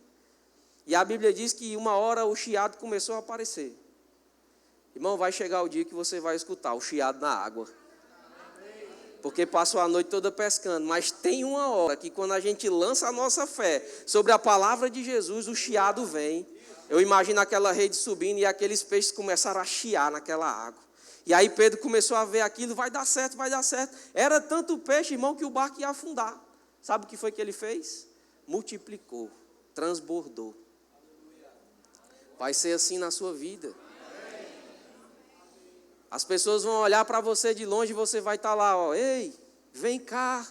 E a Bíblia diz que uma hora o chiado começou a aparecer. Irmão, vai chegar o dia que você vai escutar o chiado na água. Porque passou a noite toda pescando. Mas tem uma hora que quando a gente lança a nossa fé sobre a palavra de Jesus, o chiado vem. Eu imagino aquela rede subindo e aqueles peixes começaram a chiar naquela água. E aí Pedro começou a ver aquilo: vai dar certo, vai dar certo. Era tanto peixe, irmão, que o barco ia afundar. Sabe o que foi que ele fez? Multiplicou, transbordou. Vai ser assim na sua vida. As pessoas vão olhar para você de longe e você vai estar lá, ó: ei, vem cá.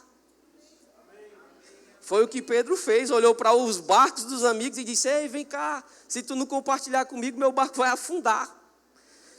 Foi o que Pedro fez, olhou para os barcos dos amigos e disse: ei, vem cá, se tu não compartilhar comigo, meu barco vai afundar.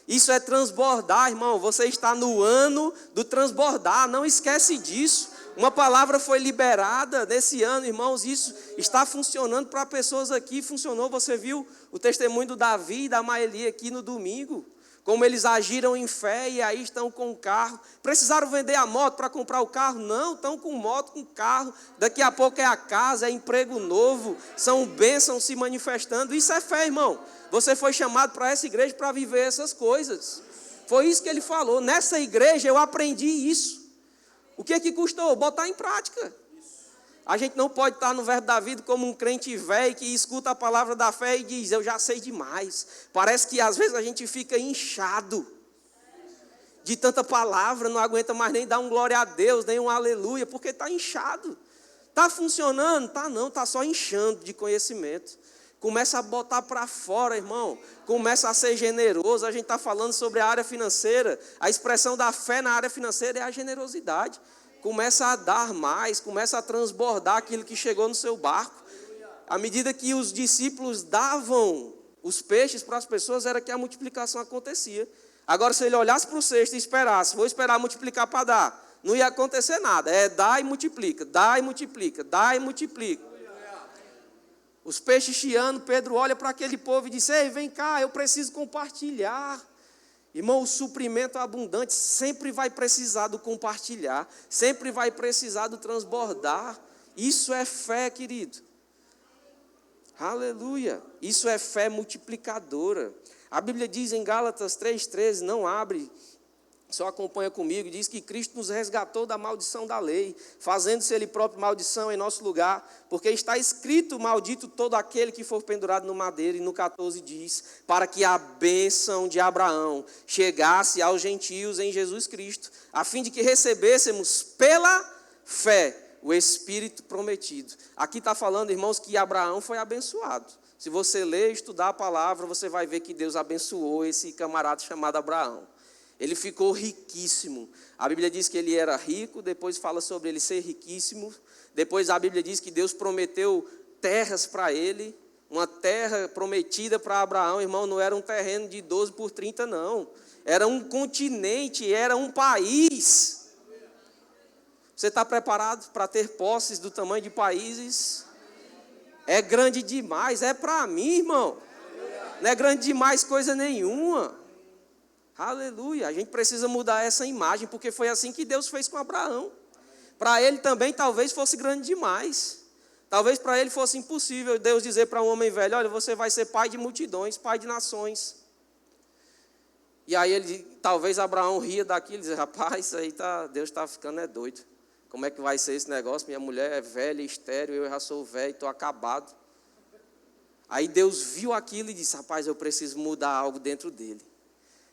Isso é transbordar, irmão. Você está no ano do transbordar, não esquece disso. Uma palavra foi liberada nesse ano, irmãos, isso está funcionando para pessoas aqui, funcionou. Você viu o testemunho do Davi e da Maeli aqui no domingo. como eles agiram em fé e aí estão com o carro. Precisaram vender a moto para comprar o carro? Não, estão com moto, com carro. Daqui a pouco é a casa, é emprego novo, são bênçãos se manifestando. Isso é fé, irmão. Você foi chamado para essa igreja para viver essas coisas. Foi isso que ele falou. Nessa igreja eu aprendi isso. O que custou? Botar em prática. A gente não pode estar no verbo da vida como um crente velho que escuta a palavra da fé e diz, eu já sei demais. Parece que às vezes a gente fica inchado de tanta palavra, não aguenta mais nem dar um glória a Deus, nem um aleluia, porque está inchado. Está funcionando? Tá não, está só inchando de conhecimento. Começa a botar para fora, irmão. Começa a ser generoso. A gente está falando sobre a área financeira. A expressão da fé na área financeira é a generosidade. Começa a dar mais, começa a transbordar aquilo que chegou no seu barco. À medida que os discípulos davam os peixes para as pessoas, era que a multiplicação acontecia. Agora, se ele olhasse para o cesto e esperasse, vou esperar multiplicar para dar, não ia acontecer nada. É dá e multiplica, dá e multiplica, dá e multiplica. Os peixes chiando, Pedro olha para aquele povo e diz, ei, vem cá, eu preciso compartilhar. Irmão, o suprimento abundante sempre vai precisar do compartilhar, sempre vai precisar do transbordar. Isso é fé, querido. Aleluia. Isso é fé multiplicadora. A Bíblia diz em Gálatas 3,13, não abre, só acompanha comigo, diz que Cristo nos resgatou da maldição da lei, fazendo-se Ele próprio maldição em nosso lugar, porque está escrito, maldito todo aquele que for pendurado no madeiro, e no 14 diz, para que a bênção de Abraão chegasse aos gentios em Jesus Cristo, a fim de que recebêssemos pela fé o Espírito prometido. Aqui está falando, irmãos, que Abraão foi abençoado. Se você ler e estudar a palavra, você vai ver que Deus abençoou esse camarada chamado Abraão. Ele ficou riquíssimo. A Bíblia diz que ele era rico, depois fala sobre ele ser riquíssimo. Depois a Bíblia diz que Deus prometeu terras para ele. Uma terra prometida para Abraão, irmão, não era um terreno de 12 por 30, não. Era um continente, era um país. Você está preparado para ter posses do tamanho de países? É grande demais, é para mim, irmão. Não é grande demais coisa nenhuma. Aleluia, a gente precisa mudar essa imagem, porque foi assim que Deus fez com Abraão. Para ele também talvez fosse grande demais. Talvez para ele fosse impossível Deus dizer para um homem velho, olha, você vai ser pai de multidões, pai de nações. E aí talvez Abraão ria daquilo e dizia, rapaz, isso aí Deus está ficando doido. Como é que vai ser esse negócio? Minha mulher é velha, estéril, eu já sou velho, estou acabado. Aí Deus viu aquilo e disse, rapaz, eu preciso mudar algo dentro dele.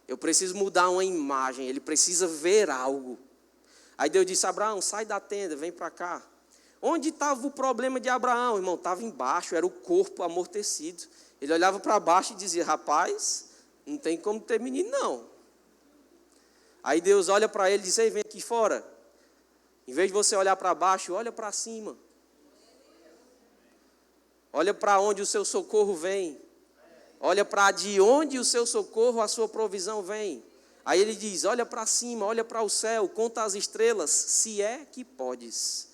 Eu preciso mudar uma imagem, ele precisa ver algo. Aí Deus disse, Abraão, sai da tenda, vem para cá. Onde estava o problema de Abraão, irmão? Estava embaixo, era o corpo amortecido. Ele olhava para baixo e dizia, rapaz, não tem como ter menino não. Aí Deus olha para ele e diz, ei, vem aqui fora. Em vez de você olhar para baixo, olha para cima. Olha para onde o seu socorro vem. Olha para de onde o seu socorro, a sua provisão vem. Aí ele diz, olha para cima, olha para o céu, conta as estrelas, se é que podes.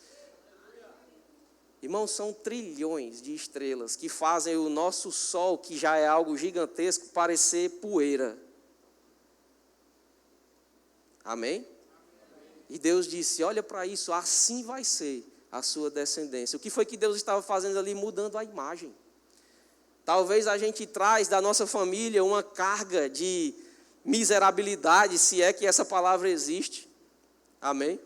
Irmãos, são trilhões de estrelas que fazem o nosso sol, que já é algo gigantesco, parecer poeira. Amém? E Deus disse, olha para isso, assim vai ser a sua descendência. O que foi que Deus estava fazendo ali? Mudando a imagem. Talvez a gente traz da nossa família uma carga de miserabilidade, se é que essa palavra existe. Amém?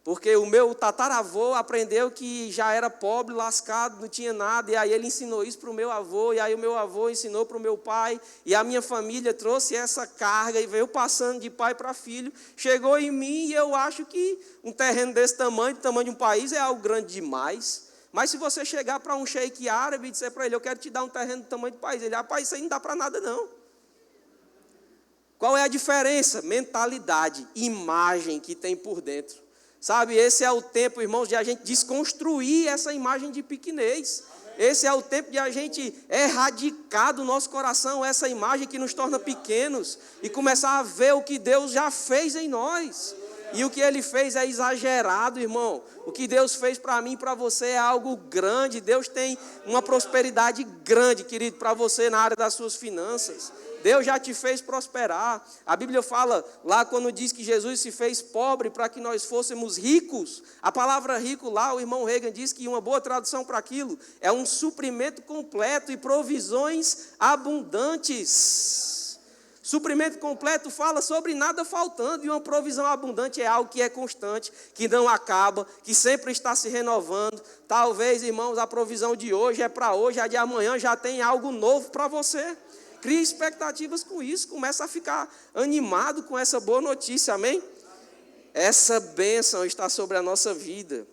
Porque o meu tataravô aprendeu que já era pobre, lascado, não tinha nada, e aí ele ensinou isso para o meu avô, e aí o meu avô ensinou para o meu pai, e a minha família trouxe essa carga e veio passando de pai para filho, chegou em mim e eu acho que um terreno desse tamanho, do tamanho de um país, é algo grande demais. Mas se você chegar para um sheik árabe e disser para ele, eu quero te dar um terreno do tamanho do país, ele, rapaz, isso aí não dá para nada não. Qual é a diferença? Mentalidade, imagem que tem por dentro. Sabe, esse é o tempo, irmãos, de a gente desconstruir essa imagem de pequenez. Esse é o tempo de a gente erradicar do nosso coração essa imagem que nos torna pequenos e começar a ver o que Deus já fez em nós. E o que Ele fez é exagerado, irmão. O que Deus fez para mim e para você é algo grande. Deus tem uma prosperidade grande, querido, para você na área das suas finanças. Deus já te fez prosperar. A Bíblia fala lá quando diz que Jesus se fez pobre para que nós fôssemos ricos. A palavra rico lá, o irmão Reagan diz que uma boa tradução para aquilo é um suprimento completo e provisões abundantes. Suprimento completo fala sobre nada faltando, e uma provisão abundante é algo que é constante, que não acaba, que sempre está se renovando. Talvez, irmãos, a provisão de hoje é para hoje, a de amanhã já tem algo novo para você. Crie expectativas com isso, começa a ficar animado com essa boa notícia, amém? Essa bênção está sobre a nossa vida.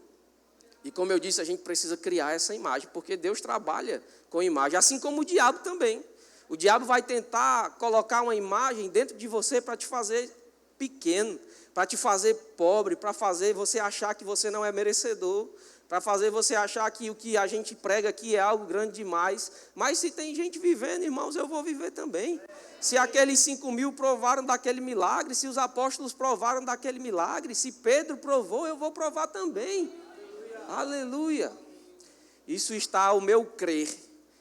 E como eu disse, a gente precisa criar essa imagem, porque Deus trabalha com imagem, assim como o diabo também. O diabo vai tentar colocar uma imagem dentro de você para te fazer pequeno, para te fazer pobre, para fazer você achar que você não é merecedor, para fazer você achar que o que a gente prega aqui é algo grande demais. Mas se tem gente vivendo, irmãos, eu vou viver também. Se aqueles 5.000 provaram daquele milagre, se os apóstolos provaram daquele milagre, se Pedro provou, eu vou provar também. Aleluia. Isso está ao meu crer.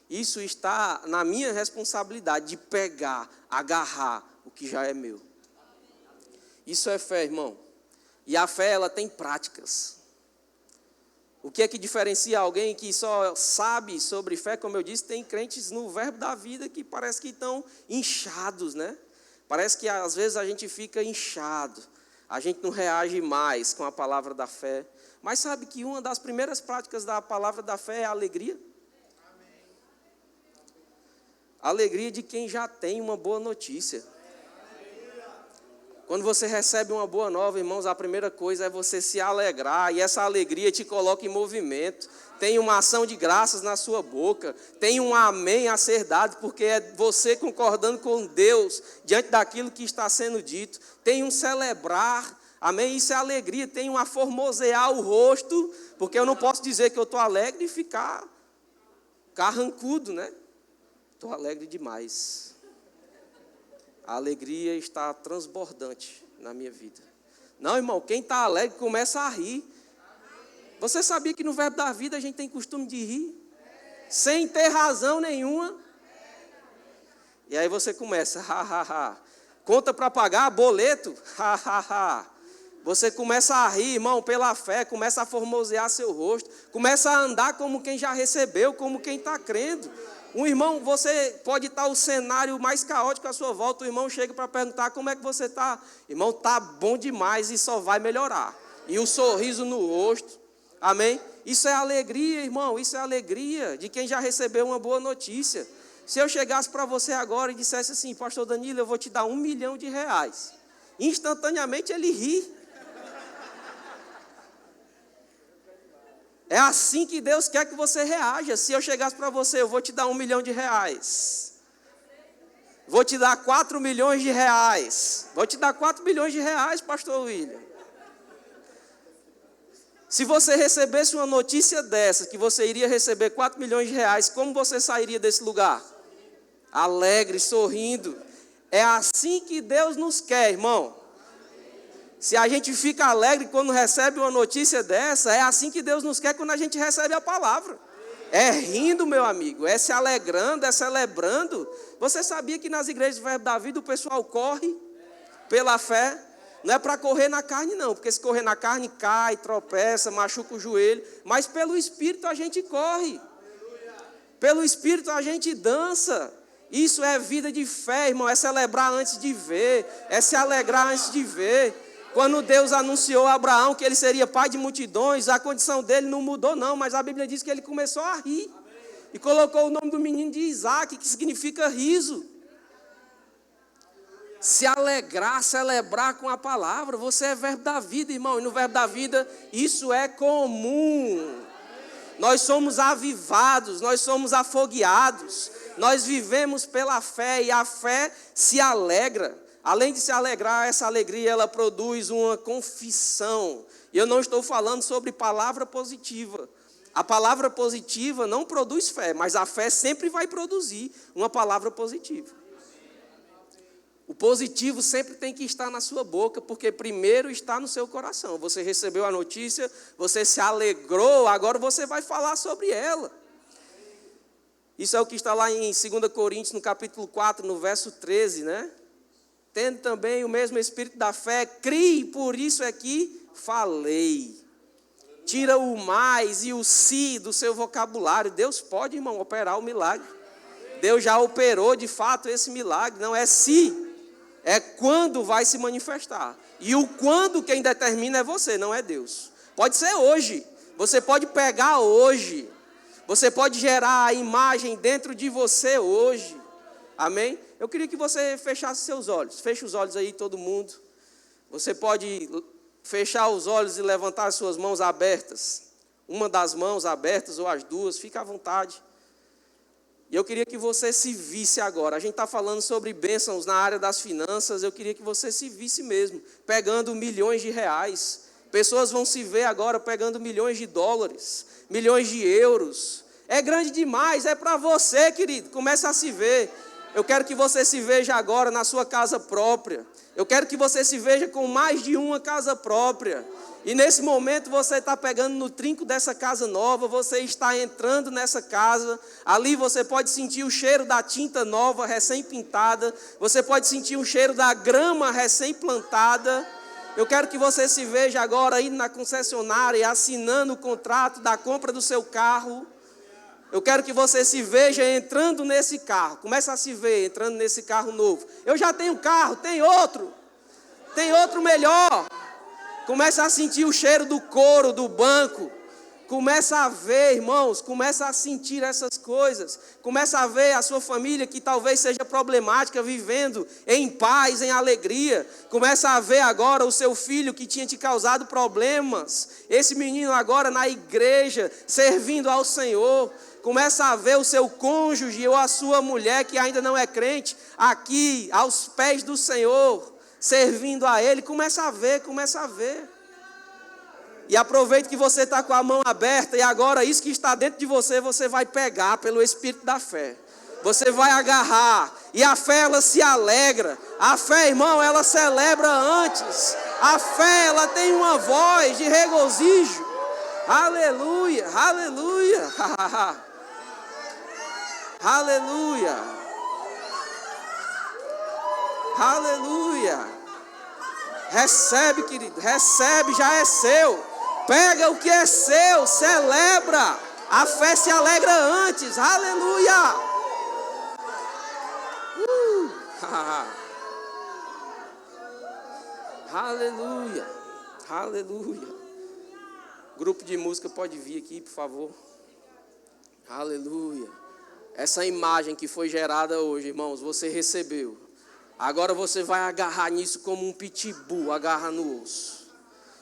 Isso está na minha responsabilidade de pegar, agarrar o que já é meu. Isso é fé, irmão. E a fé, ela tem práticas. O que é que diferencia alguém que só sabe sobre fé? Como eu disse, tem crentes no verbo da vida que parece que estão inchados, né? Parece que às vezes a gente fica inchado. A gente não reage mais com a palavra da fé. Mas sabe que uma das primeiras práticas da palavra da fé é a alegria? A alegria de quem já tem uma boa notícia. Quando você recebe uma boa nova, irmãos, a primeira coisa é você se alegrar. E essa alegria te coloca em movimento. Tem uma ação de graças na sua boca. Tem um amém a ser dado, porque é você concordando com Deus diante daquilo que está sendo dito. Tem um celebrar, amém? Isso é alegria. Tem um aformosear o rosto, porque eu não posso dizer que eu estou alegre e ficar carrancudo, né? Estou alegre demais. A alegria está transbordante na minha vida. Não, irmão, quem está alegre começa a rir. Você sabia que no verbo da vida a gente tem costume de rir? Sem ter razão nenhuma. E aí você começa, conta para pagar, boleto, Você começa a rir, irmão, pela fé, começa a formosear seu rosto, começa a andar como quem já recebeu, como quem está crendo. Um irmão, você pode estar o cenário mais caótico à sua volta, o irmão chega para perguntar como é que você está. Irmão, está bom demais e só vai melhorar. E o sorriso no rosto, amém? Isso é alegria, irmão, isso é alegria de quem já recebeu uma boa notícia. Se eu chegasse para você agora e dissesse assim, pastor Danilo, eu vou te dar R$1 milhão, instantaneamente ele ri. É assim que Deus quer que você reaja. Se eu chegasse para você, eu vou te dar R$1 milhão. Vou te dar R$4 milhões. Vou te dar R$4 milhões, pastor William. Se você recebesse uma notícia dessa, que você iria receber R$4 milhões, como você sairia desse lugar? Alegre, sorrindo. É assim que Deus nos quer, irmão. Se a gente fica alegre quando recebe uma notícia dessa, é assim que Deus nos quer quando a gente recebe a palavra. É rindo, meu amigo, é se alegrando, é celebrando. Você sabia que nas igrejas do Verbo da Vida o pessoal corre pela fé? Não é para correr na carne não, porque se correr na carne cai, tropeça, machuca o joelho. Mas pelo Espírito a gente corre. Pelo Espírito a gente dança. Isso é vida de fé, irmão, é celebrar antes de ver, é se alegrar antes de ver. Quando Deus anunciou a Abraão que ele seria pai de multidões, a condição dele não mudou não, mas a Bíblia diz que ele começou a rir. E colocou o nome do menino de Isaac, que significa riso. Se alegrar, celebrar com a palavra. Você é verbo da vida, irmão. E no verbo da vida, isso é comum. Nós somos avivados, nós somos afogueados. Nós vivemos pela fé e a fé se alegra. Além de se alegrar, essa alegria ela produz uma confissão. E eu não estou falando sobre palavra positiva. A palavra positiva não produz fé, mas a fé sempre vai produzir uma palavra positiva. O positivo sempre tem que estar na sua boca, porque primeiro está no seu coração. Você recebeu a notícia, você se alegrou, agora você vai falar sobre ela. Isso é o que está lá em 2 Coríntios, no capítulo 4, no verso 13, né? Tendo também o mesmo espírito da fé, crie, por isso é que falei. Tira o mais e o se do seu vocabulário. Deus pode, irmão, operar o milagre. Deus já operou de fato esse milagre. Não é se, é quando vai se manifestar. E o quando quem determina é você, não é Deus. Pode ser hoje. Você pode pegar hoje. Você pode gerar a imagem dentro de você hoje. Amém? Eu queria que você fechasse seus olhos. Feche os olhos aí, todo mundo. Você pode fechar os olhos e levantar as suas mãos abertas. Uma das mãos abertas ou as duas, fica à vontade. E eu queria que você se visse agora. A gente está falando sobre bênçãos na área das finanças. Eu queria que você se visse mesmo, pegando milhões de reais. Pessoas vão se ver agora pegando milhões de dólares, milhões de euros. É grande demais, é para você, querido. Comece a se ver. Eu quero que você se veja agora na sua casa própria. Eu quero que você se veja com mais de uma casa própria. E nesse momento você está pegando no trinco dessa casa nova, você está entrando nessa casa. Ali você pode sentir o cheiro da tinta nova, recém-pintada. Você pode sentir o cheiro da grama recém-plantada. Eu quero que você se veja agora indo na concessionária e assinando o contrato da compra do seu carro. Eu quero que você se veja entrando nesse carro. Começa a se ver entrando nesse carro novo. Eu já tenho carro, tem outro. Tem outro melhor. Começa a sentir o cheiro do couro, do banco. Começa a ver, irmãos, começa a sentir essas coisas. Começa a ver a sua família que talvez seja problemática, vivendo em paz, em alegria. Começa a ver agora o seu filho que tinha te causado problemas. Esse menino agora na igreja, servindo ao Senhor. Começa a ver o seu cônjuge ou a sua mulher que ainda não é crente, aqui aos pés do Senhor, servindo a Ele. Começa a ver, começa a ver. E aproveite que você está com a mão aberta e agora isso que está dentro de você, você vai pegar pelo Espírito da fé. Você vai agarrar e a fé ela se alegra. A fé, irmão, ela celebra antes. A fé, ela tem uma voz de regozijo. Aleluia, aleluia. Aleluia. Aleluia. Recebe, querido, recebe, já é seu. Pega o que é seu, celebra. A fé se alegra antes. Aleluia. Aleluia. Aleluia. Grupo de música pode vir aqui, por favor. Aleluia. Essa imagem que foi gerada hoje, irmãos, você recebeu. Agora você vai agarrar nisso como um pitbull agarra no osso.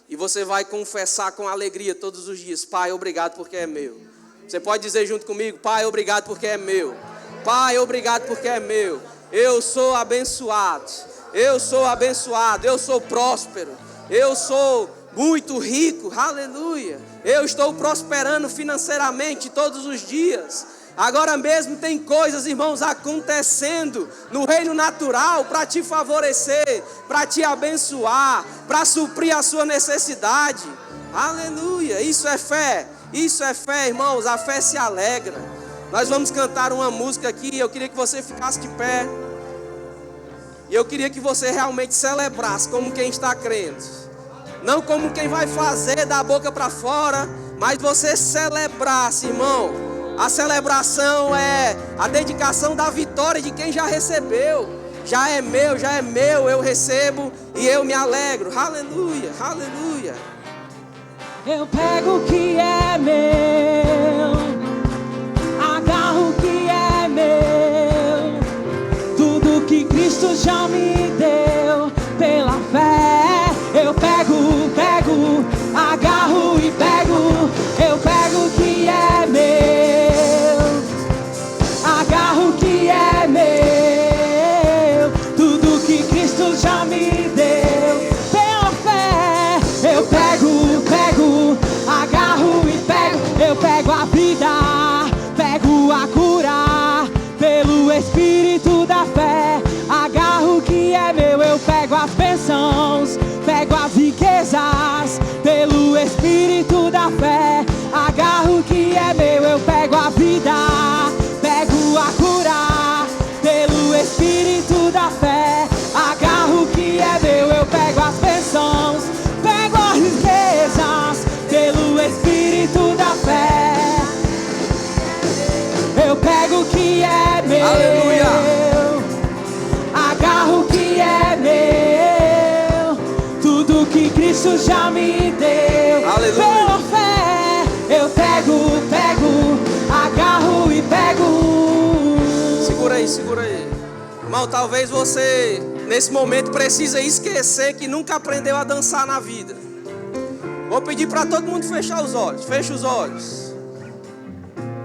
E você vai confessar com alegria todos os dias: Pai, obrigado porque é meu. Você pode dizer junto comigo: Pai, obrigado porque é meu. Pai, obrigado porque é meu. Eu sou abençoado. Eu sou abençoado. Eu sou próspero. Eu sou muito rico. Aleluia. Eu estou prosperando financeiramente todos os dias. Agora mesmo tem coisas, irmãos, acontecendo no reino natural para te favorecer, para te abençoar, para suprir a sua necessidade. Aleluia, isso é fé, irmãos, a fé se alegra. Nós vamos cantar uma música aqui, eu queria que você ficasse de pé. E eu queria que você realmente celebrasse como quem está crendo. Não como quem vai fazer da boca para fora, mas você celebrasse, irmão. A celebração é a dedicação da vitória de quem já recebeu. Já é meu, eu recebo e eu me alegro. Aleluia, aleluia. Eu pego o que é meu, agarro o que é meu. Tudo que Cristo já me deu pela fé. Eu pego, agarro e pego. Eu pego o que é meu, agarro o que é meu. Tudo que Cristo já me deu pela fé. Eu pego, agarro e pego. Eu pego a vida, pego a cura pelo Espírito da fé. Agarro o que é meu. Eu pego as bênçãos, pego as riquezas Cristo já me deu. Aleluia. Pela fé, eu pego, agarro e pego. Segura aí, segura aí. Irmão, talvez você, nesse momento, precisa esquecer que nunca aprendeu a dançar na vida. Vou pedir para todo mundo fechar os olhos. Fecha os olhos.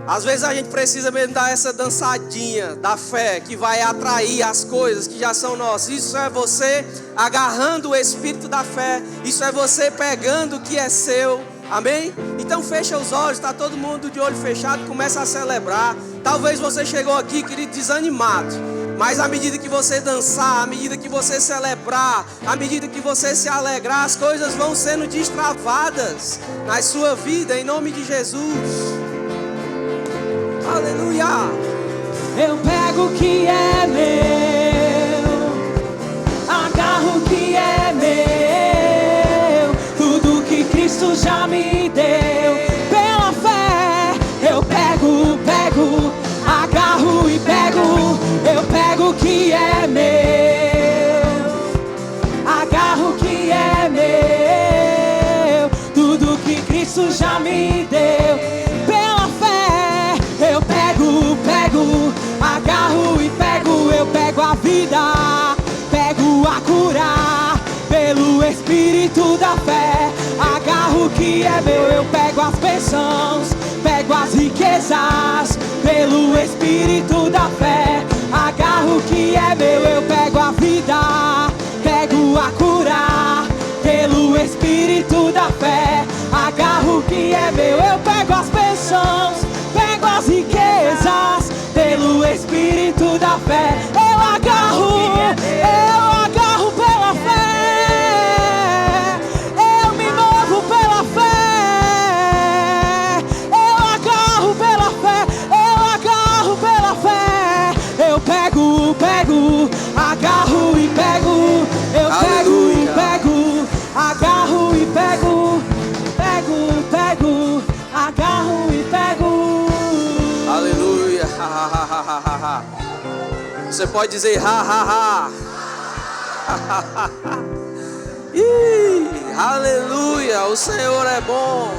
Às vezes a gente precisa mesmo dar essa dançadinha da fé que vai atrair as coisas que já são nossas. Isso é você agarrando o espírito da fé. Isso é você pegando o que é seu. Amém? Então fecha os olhos, está todo mundo de olho fechado, começa a celebrar. Talvez você chegou aqui, querido, desanimado. Mas à medida que você dançar, à medida que você celebrar, à medida que você se alegrar, as coisas vão sendo destravadas na sua vida, em nome de Jesus. Aleluia! Eu pego o que é meu, agarro o que é meu, tudo que Cristo já me deu. Pela fé, eu pego, agarro e pego. Eu pego o que é meu, agarro o que é meu, tudo que Cristo já me deu. Eu pego, agarro e pego. Eu pego a vida, pego a cura, pelo Espírito da fé. Agarro o que é meu, eu pego as bênçãos, pego as riquezas, pelo Espírito da fé. Agarro o que é meu, eu pego a vida, pego a cura, pelo Espírito da fé. Agarro o que é meu, eu pego as bênçãos, pego as riquezas, pelo Espírito da fé. Eu agarro pela fé. Eu me movo pela fé. Eu agarro pela fé. Eu pego, agarro e pego. Eu pego, agarro e pego. Pego, agarro e pego. Aleluia! Você pode dizer ha, ha, ha. Aleluia! O Senhor é bom.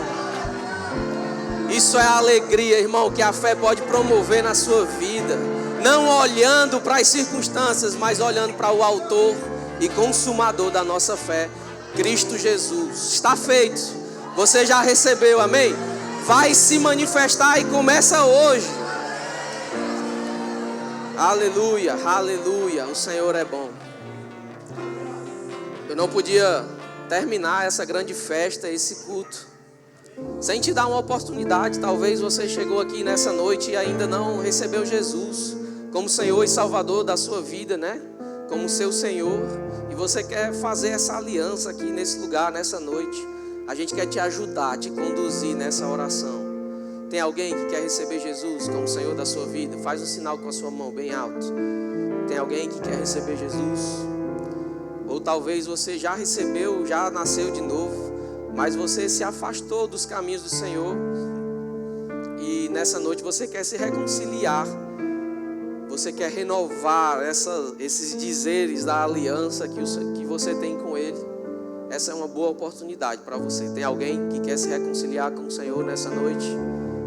Isso é a alegria, irmão, que a fé pode promover na sua vida. Não olhando para as circunstâncias, mas olhando para o autor e consumador da nossa fé, Cristo Jesus. Está feito. Você já recebeu, amém? Vai se manifestar e começa hoje. Aleluia, aleluia, o Senhor é bom. Eu não podia terminar essa grande festa, esse culto, sem te dar uma oportunidade. Talvez você chegou aqui nessa noite e ainda não recebeu Jesus como Senhor e Salvador da sua vida, né? Como seu Senhor. E você quer fazer essa aliança aqui nesse lugar, nessa noite. A gente quer te ajudar, te conduzir nessa oração. Tem alguém que quer receber Jesus como Senhor da sua vida? Faz um sinal com a sua mão bem alto. Tem alguém que quer receber Jesus? Ou talvez você já recebeu, já nasceu de novo, mas você se afastou dos caminhos do Senhor. E nessa noite você quer se reconciliar. Você quer renovar esses dizeres da aliança que você tem com Ele. Essa é uma boa oportunidade para você. Tem alguém que quer se reconciliar com o Senhor nessa noite?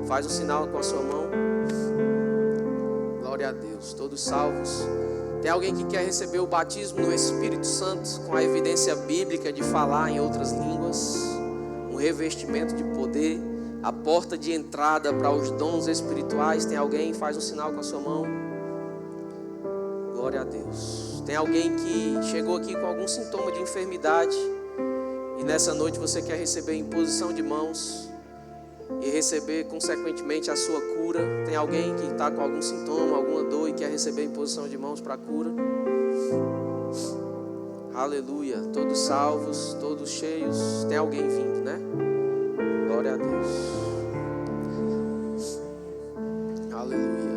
Faz um sinal com a sua mão. Glória a Deus. Todos salvos. Tem alguém que quer receber o batismo no Espírito Santo, com a evidência bíblica de falar em outras línguas, um revestimento de poder, a porta de entrada para os dons espirituais? Tem alguém? Faz um sinal com a sua mão. Glória a Deus. Tem alguém que chegou aqui com algum sintoma de enfermidade e nessa noite você quer receber imposição de mãos e receber consequentemente a sua cura? Tem alguém que está com algum sintoma, alguma dor e quer receber imposição de mãos para a cura? Aleluia. Todos salvos, todos cheios. Tem alguém vindo, né? Glória a Deus. Aleluia.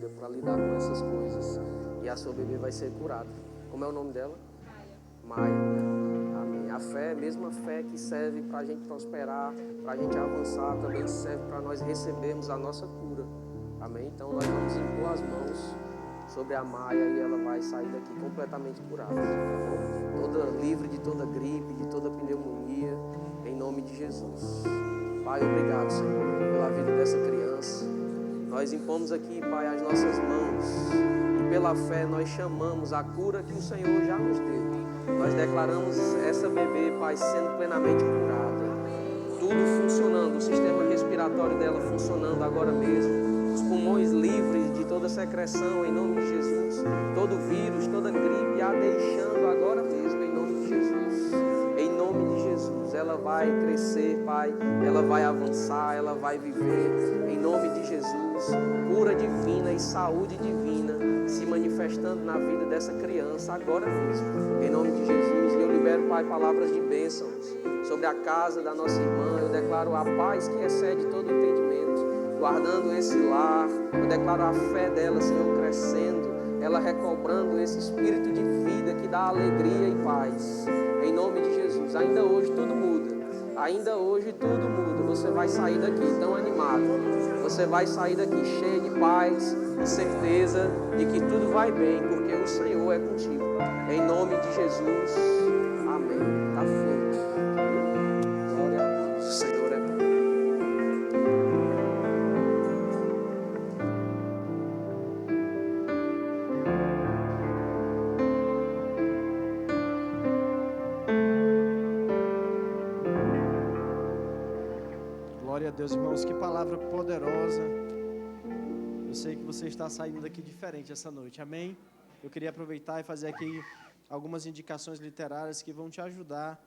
vida para lidar com essas coisas. E a sua bebê vai ser curada. Como é o nome dela? Maia. Amém. A fé, a mesma fé que serve para a gente prosperar, para a gente avançar, também serve para nós recebermos a nossa cura. Amém? Então nós vamos impor as mãos sobre a Maia e ela vai sair daqui completamente curada. Tá bom? Toda, livre de toda gripe, de toda pneumonia, em nome de Jesus. Pai, obrigado, Senhor, pela vida dessa criança. Nós impomos aqui, Pai, as nossas mãos e pela fé nós chamamos a cura que o Senhor já nos deu. Nós declaramos essa bebê, Pai, sendo plenamente curada. Tudo funcionando, o sistema respiratório dela funcionando agora mesmo. Os pulmões livres de toda secreção, em nome de Jesus. Todo vírus, toda gripe, a deixando agora mesmo, em nome de Jesus. Em nome de Jesus, ela vai crescer, Pai. Ela vai avançar, ela vai viver. Em nome de Jesus, cura divina e saúde divina se manifestando na vida dessa criança agora mesmo. Em nome de Jesus, e eu libero, Pai, palavras de bênçãos sobre a casa da nossa irmã. Eu declaro a paz que excede todo entendimento, guardando esse lar. Eu declaro a fé dela, Senhor, crescendo, ela recobrando esse espírito de vida que dá alegria e paz. Em nome de Jesus, ainda hoje tudo muda. Ainda hoje tudo muda. Você vai sair daqui tão animado. Você vai sair daqui cheio de paz e certeza de que tudo vai bem, porque o Senhor é contigo. Em nome de Jesus. Amém. Está feito. Glória a Deus. O Senhor é bom. Glória a Deus, irmãos, que palavra poderosa. Eu sei que você está saindo daqui diferente essa noite, amém? Eu queria aproveitar e fazer aqui algumas indicações literárias que vão te ajudar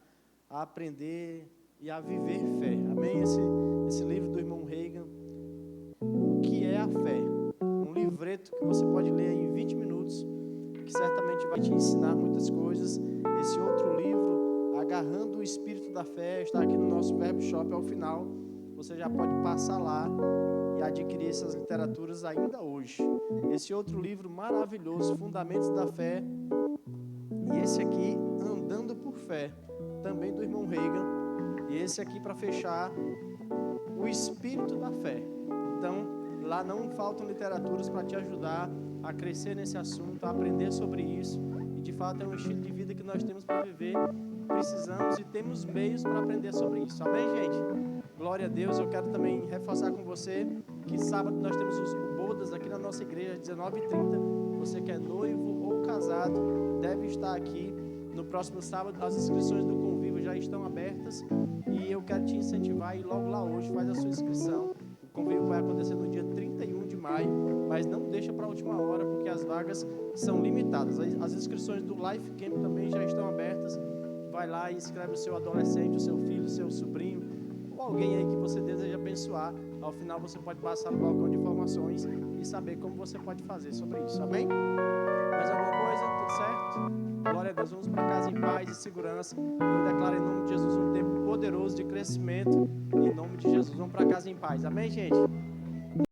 a aprender e a viver fé, amém? Esse livro do irmão Reagan, O que é a fé? Um livreto que você pode ler em 20 minutos, que certamente vai te ensinar muitas coisas. Esse outro livro, Agarrando o Espírito da Fé, está aqui no nosso Verbo Shop ao final. Você já pode passar lá e adquirir essas literaturas ainda hoje. Esse outro livro maravilhoso, Fundamentos da Fé, e esse aqui, Andando por Fé, também do irmão Reagan, e esse aqui para fechar, O Espírito da Fé. Então, lá não faltam literaturas para te ajudar a crescer nesse assunto, a aprender sobre isso, e de fato é um estilo de vida que nós temos para viver, precisamos e temos meios para aprender sobre isso, amém, gente? Glória a Deus. Eu quero também reforçar com você que sábado nós temos os bodas aqui na nossa igreja, às 19h30. Você que é noivo ou casado deve estar aqui no próximo sábado. As inscrições do convívio já estão abertas e eu quero te incentivar a ir logo lá hoje, faz a sua inscrição. O convívio vai acontecer no dia 31 de maio, mas não deixa para a última hora porque as vagas são limitadas. As inscrições do Life Camp também já estão abertas. Vai lá e inscreve o seu adolescente, o seu filho, o seu sobrinho, ou alguém aí que você deseja abençoar. Ao final você pode passar no balcão de informações e saber como você pode fazer sobre isso, amém? Mais alguma coisa? Tudo certo? Glória a Deus, vamos para casa em paz e segurança. Eu declaro em nome de Jesus um tempo poderoso de crescimento, em nome de Jesus. Vamos para casa em paz, amém, gente?